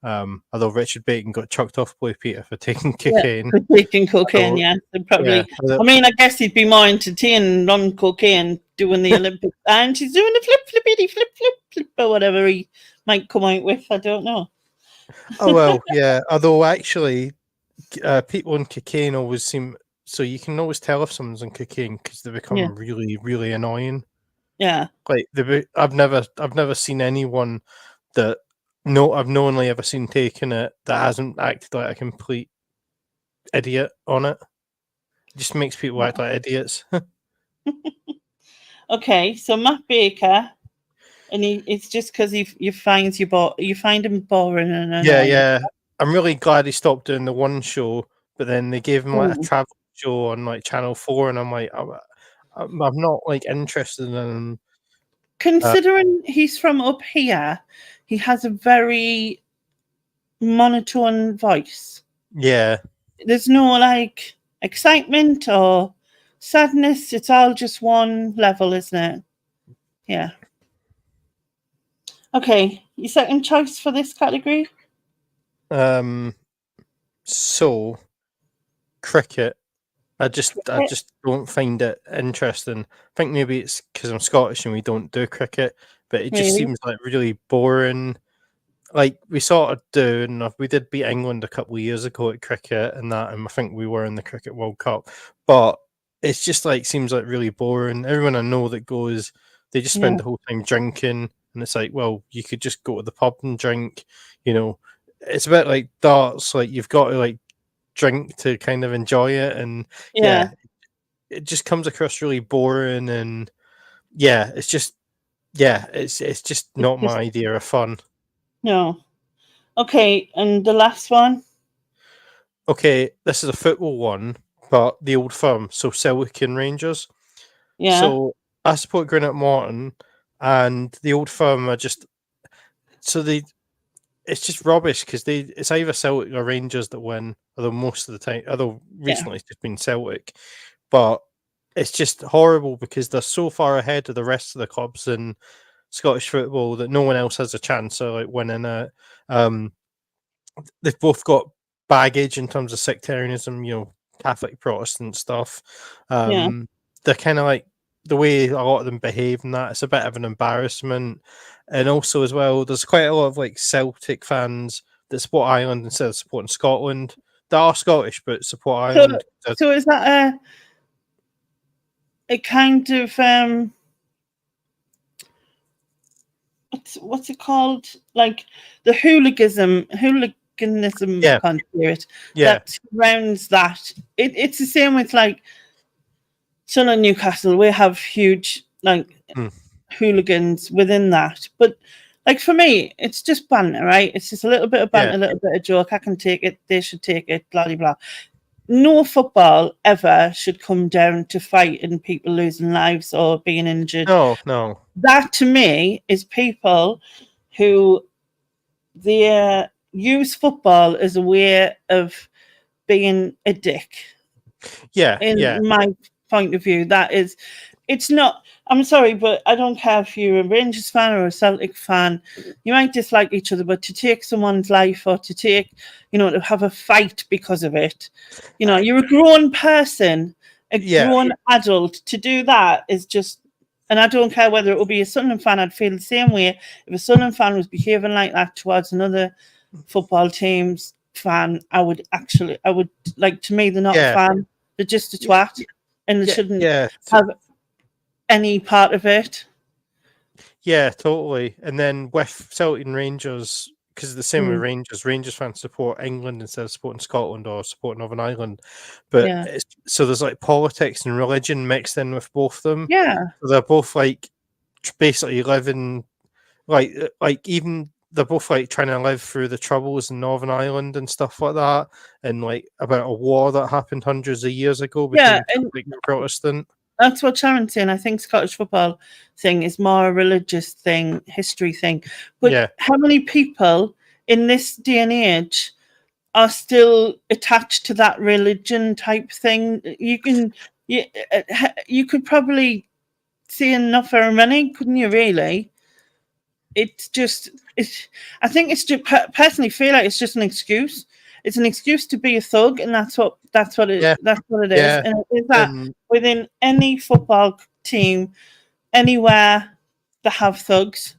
Although Richard Bacon got chucked off by Peter for taking cocaine. Yeah, for taking cocaine, yeah. Probably. Yeah. I mean, I guess he'd be more entertained on cocaine doing the Olympics, and she's doing the flip, or whatever he might come out with. I don't know. Oh well, yeah. Although actually, people on cocaine always seem so you can always tell if someone's on cocaine because they become really, really annoying. Yeah. Like I've never seen anyone that I've only ever seen taking it that hasn't acted like a complete idiot on it. It just makes people act like idiots. Okay, so Matt Baker, and it's just because you find him boring and annoying. Yeah. I'm really glad he stopped doing the one show, but then they gave him like a travel show on like Channel 4, and I'm like, I'm not like interested in him. Considering he's from up here, he has a very monotone voice. Yeah. There's no like excitement or sadness. It's all just one level, isn't it? Yeah. Okay. Your second choice for this category? So cricket. I just don't find it interesting. I think maybe it's because I'm Scottish and we don't do cricket, but it just Really? seems like really boring. Like we sort of do, and we did beat England a couple of years ago at cricket and that, and I think we were in the Cricket World Cup. But it's just like seems like really boring. Everyone I know that goes, they just Yeah, spend the whole time drinking, and it's like, well, you could just go to the pub and drink. You know, it's a bit like darts. Like you've got to like drink to kind of enjoy it, and yeah. yeah, it just comes across really boring, and yeah, it's just It's not my just idea of fun. no. Okay, and the last one? Okay, this is a football one, but the old firm, so Celtic and Rangers. Yeah, So I support Greenock Morton, and the old firm are just so they. It's just rubbish because it's either Celtic or Rangers that win, although most of the time, although yeah, recently it's just been Celtic, but it's just horrible because they're so far ahead of the rest of the clubs in Scottish football that no one else has a chance of like winning it. Um, they've both got baggage in terms of sectarianism, Catholic Protestant stuff. yeah, They're kind of like the way a lot of them behave and that, it's a bit of an embarrassment. And also as well, there's quite a lot of like Celtic fans that support Ireland instead of supporting Scotland. They are Scottish but support So, Ireland. so is that a kind of what's it called? Like the hooliganism, Yeah, can't hear it. yeah, That surrounds that. It's the same with like Sunderland, Newcastle. We have huge like mm, hooligans within that, but like for me, it's just banter, right? It's just a little bit of yeah. banter, a little bit of joke. I can take it. They should take it. Blah blah blah. No football ever should come down to fighting, people losing lives or being injured. No, no. That to me is people who they use football as a way of being a dick. Yeah, yeah, In my point of view, that is, it's not. I'm sorry, but I don't care if you're a Rangers fan or a Celtic fan. You might dislike each other, but to take someone's life or to take, to have a fight because of it, you're a grown person, a yeah, grown adult. To do that is just, and I don't care whether it will be a Sunderland fan. I'd feel the same way if a Sunderland fan was behaving like that towards another football team's fan. I would like, to me, they're not a yeah, fan. They're just a twat, and they yeah, shouldn't yeah. have any part of it. Yeah, totally. And then with Celtic and Rangers, because the same with Mm, Rangers, Rangers fans support England instead of supporting Scotland or supporting Northern Ireland. But yeah, so there's like politics and religion mixed in with both of them. yeah, So they're both like basically living like even they're both like trying to live through the troubles in Northern Ireland and stuff like that, and like about a war that happened hundreds of years ago yeah. between And Catholic and Protestant. that's what Sharon's saying. I think Scottish football thing is more a religious thing, history thing. But Yeah, how many people in this day and age are still attached to that religion type thing? You could probably see enough for money, couldn't you? Really? It's just it's. I think it's just personally feel like it's just an excuse. It's an excuse to be a thug, and yeah, that's what it is. yeah, And it is that and within any football team, anywhere that have thugs,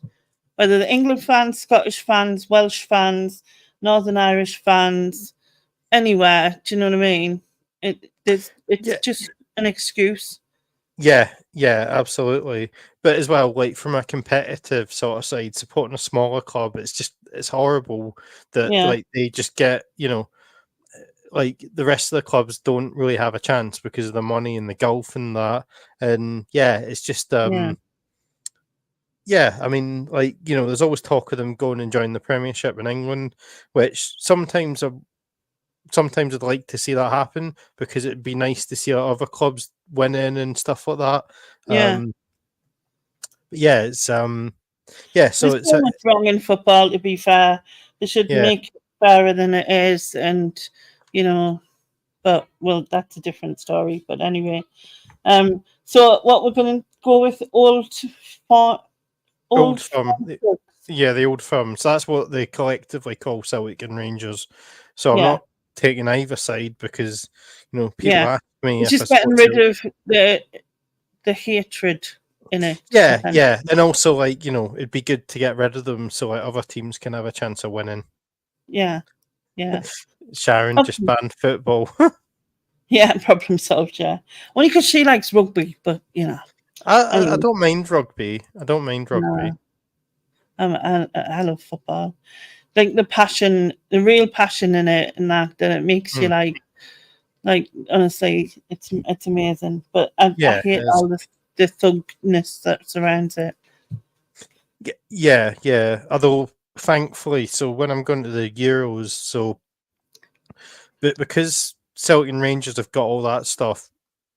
whether the England fans, Scottish fans, Welsh fans, Northern Irish fans, anywhere. Do you know what I mean? It's yeah. just an excuse. Yeah, yeah, absolutely. But as well, like from a competitive sort of side, supporting a smaller club, it's horrible that Yeah, like they just get, like the rest of the clubs don't really have a chance because of the money and the golf and that. And yeah, it's just yeah, yeah, I mean, like, there's always talk of them going and joining the Premiership in England, which sometimes I'd like to see that happen because it'd be nice to see other clubs winning and stuff like that. yeah. But yeah, yeah, so There's it's so much wrong in football, to be fair. They should yeah, make it fairer than it is, and you know, but well, that's a different story. But anyway, so what we're going to go with for old old firm. farm folks. Yeah, the old firm. So that's what they collectively call Celtic and Rangers. So I'm Yeah, not taking either side because people Yeah. ask me It's if I just getting support rid Celtic. of the hatred in it. Yeah, essentially. yeah, and also like it'd be good to get rid of them so like other teams can have a chance of winning. Yeah. Yeah. Sharon just Okay. banned football. Yeah, problem solved, yeah. Only because she likes rugby, but I anyway, don't mind rugby. I don't mind rugby. no, I love football. Like the passion, the real passion in it, and that it makes you Mm. like honestly, it's amazing. But I Yeah, hate it's, all the thugness that surrounds it. yeah. Although thankfully, so when I'm going to the Euros, but because Celtic and Rangers have got all that stuff,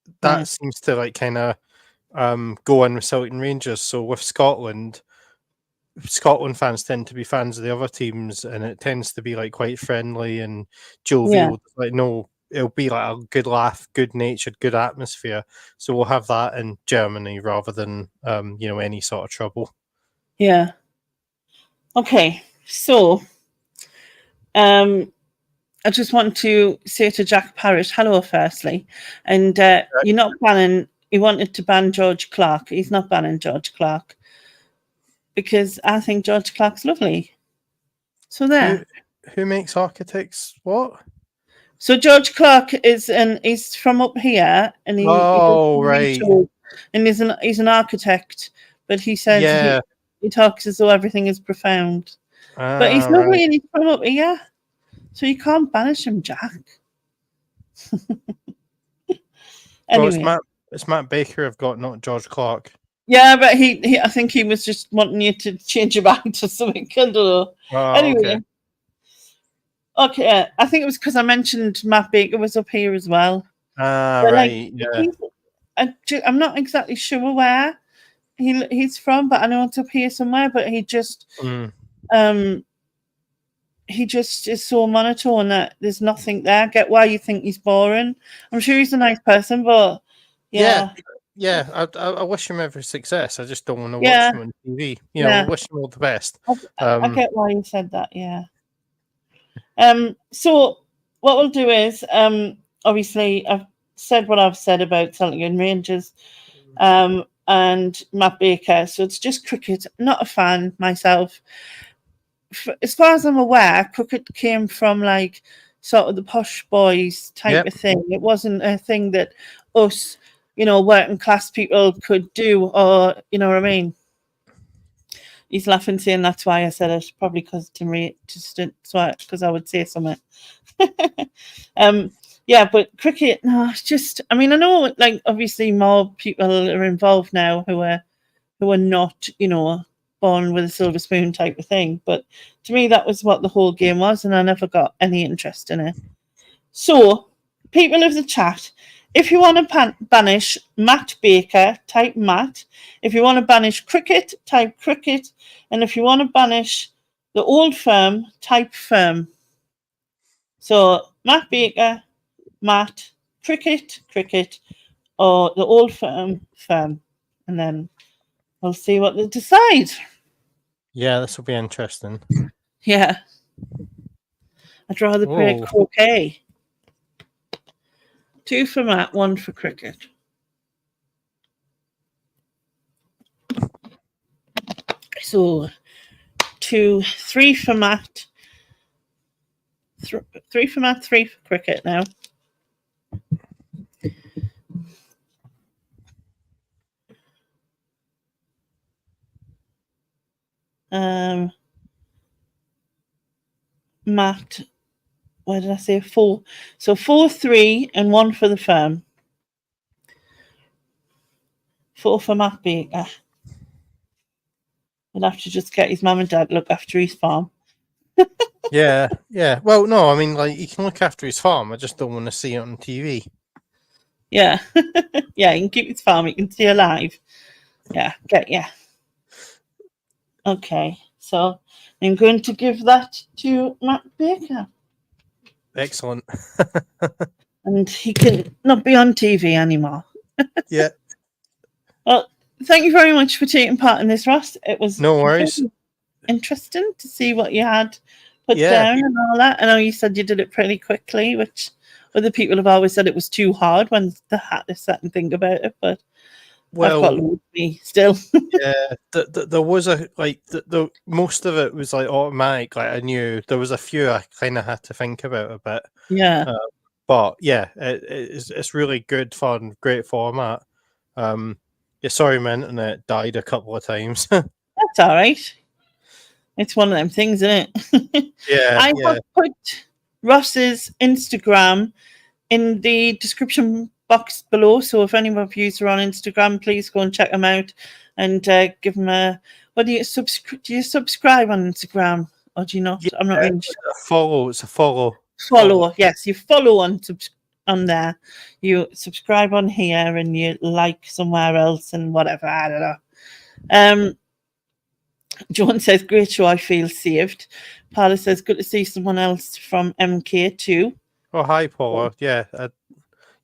Yeah, that seems to like kind of go in with Celtic and Rangers. So with Scotland fans tend to be fans of the other teams, and it tends to be like quite friendly and yeah, jovial. Like no, it'll be like a good laugh, good natured, good atmosphere. So we'll have that in Germany rather than any sort of trouble. yeah. Okay, so I just want to say to Jack Parrish, hello, firstly, and you're not banning. He wanted to ban George Clark. He's not banning George Clark because I think George Clark's lovely. So there. Who makes architects? What? So George Clark he's from up here, and he does Oh right, YouTube, and he's an architect, but he says yeah. he talks as though everything is profound. But he's Ah lovely, right. and he's from up here, so you can't banish him, Jack. Well, Anyway, it's Matt Baker I've got, not George Clark. yeah, but he I think he was just wanting you to change your mind to something. I don't know. Oh, okay. Anyway, okay, I think it was because I mentioned Matt Baker was up here as well. Ah But like, right, yeah. I'm not exactly sure where he's from, but I know it's up here somewhere. But Mm. he just is so monotone that there's nothing there. I get why you think he's boring. I'm sure he's a nice person, but Yeah, yeah, I wish him every success. I just don't want to watch yeah, him on TV. yeah. Wish him all the best. I get why you said that. Yeah. So what we'll do is, obviously, I've said what I've said about Celtic and Rangers, and Matt Baker. So it's just cricket. Not a fan myself. As far as I'm aware, cricket came from like sort of the posh boys type Yep. of thing. It wasn't a thing that us, working class people could do, or you know what I mean. He's laughing, saying that's why I said it. Probably because to me, just because I would say something. Yeah, but cricket, no, it's just. I mean, I know, like obviously, more people are involved now who are not, born with a silver spoon type of thing. But to me, that was what the whole game was, and I never got any interest in it. So, people of the chat, if you want to banish Matt Baker, type Matt. If you want to banish cricket, type cricket. And if you want to banish the old firm, type firm. So, Matt Baker, Matt, cricket, or the old firm. And then we'll see what they decide. Yeah, this will be interesting. Yeah. I'd rather play Oh, croquet. 2 for Matt, 1 for cricket. So 3 for Matt. 3 for Matt, 3 for cricket now. Matt, what did I say? 4. So 4, 3, and 1 for the firm. 4 for Matt Baker. He'll have to just get his mum and dad to look after his farm. yeah. Well, no, I mean, like, he can look after his farm. I just don't want to see it on TV. Yeah. Yeah, he can keep his farm. He can stay alive. Yeah, yeah. Okay, so I'm going to give that to Matt Baker. Excellent. And he can not be on TV anymore. Yeah. Well, thank you very much for taking part in this, Ross. It was No worries. interesting to see what you had put Yeah. down and all that. I know you said you did it pretty quickly, which other people have always said it was too hard when they had to sit and think about it, but I've got Well, loads of me still. yeah, there was a like the most of it was like automatic. Like I knew there was a few I kind of had to think about a bit. Yeah. But yeah, it's really good fun, great format. Yeah, sorry, my internet died a couple of times. That's all right. It's one of them things, isn't it? Yeah, I yeah. have put Ross's Instagram in the description box below. So if any of you are on Instagram, please go and check them out and give them a. What do you subscribe? Do you subscribe on Instagram or do you not? Yeah, I'm not really sure. it's a follow. Follow. Yes, you follow on there. You subscribe on here and you like somewhere else and whatever. I don't know. John says, great show, I feel saved. Paula says, good to see someone else from MK too. Oh, hi, Paula. Yeah,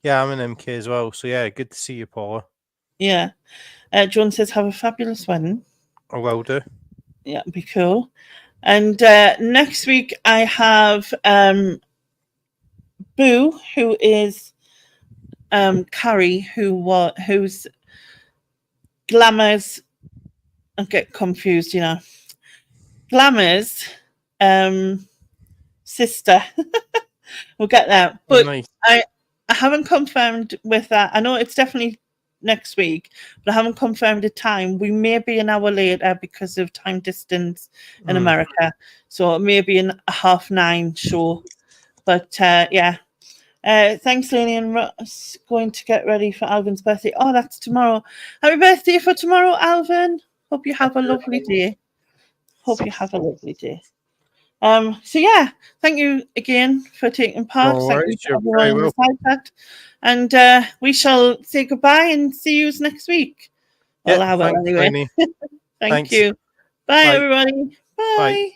yeah, I'm an MK as well. So yeah, good to see you, Paula. Yeah. John says, have a fabulous wedding. I will do. Yeah, be cool. And next week I have Boo, who is Carrie, who's Glamour's. I get confused, you know. Glamour's sister. We'll get that. But Nice. I haven't confirmed with that. I know it's definitely next week, but I haven't confirmed a time. We may be an hour later because of time distance in America. So it may be a 9:30 show. But yeah. Thanks, Lainey and Ross. Going to get ready for Alvin's birthday. Oh, that's tomorrow. Happy birthday for tomorrow, Alvin. Hope you have a lovely day. Hope you have a lovely day. So yeah, thank you again for taking part. No Thank you worries, to you're everyone very in the welcome. side chat. And we shall say goodbye and see you next week. Well, Yeah, I will thanks, anyway. Lainey. Thank Thanks. you. Bye, Bye. everybody. Bye. Bye.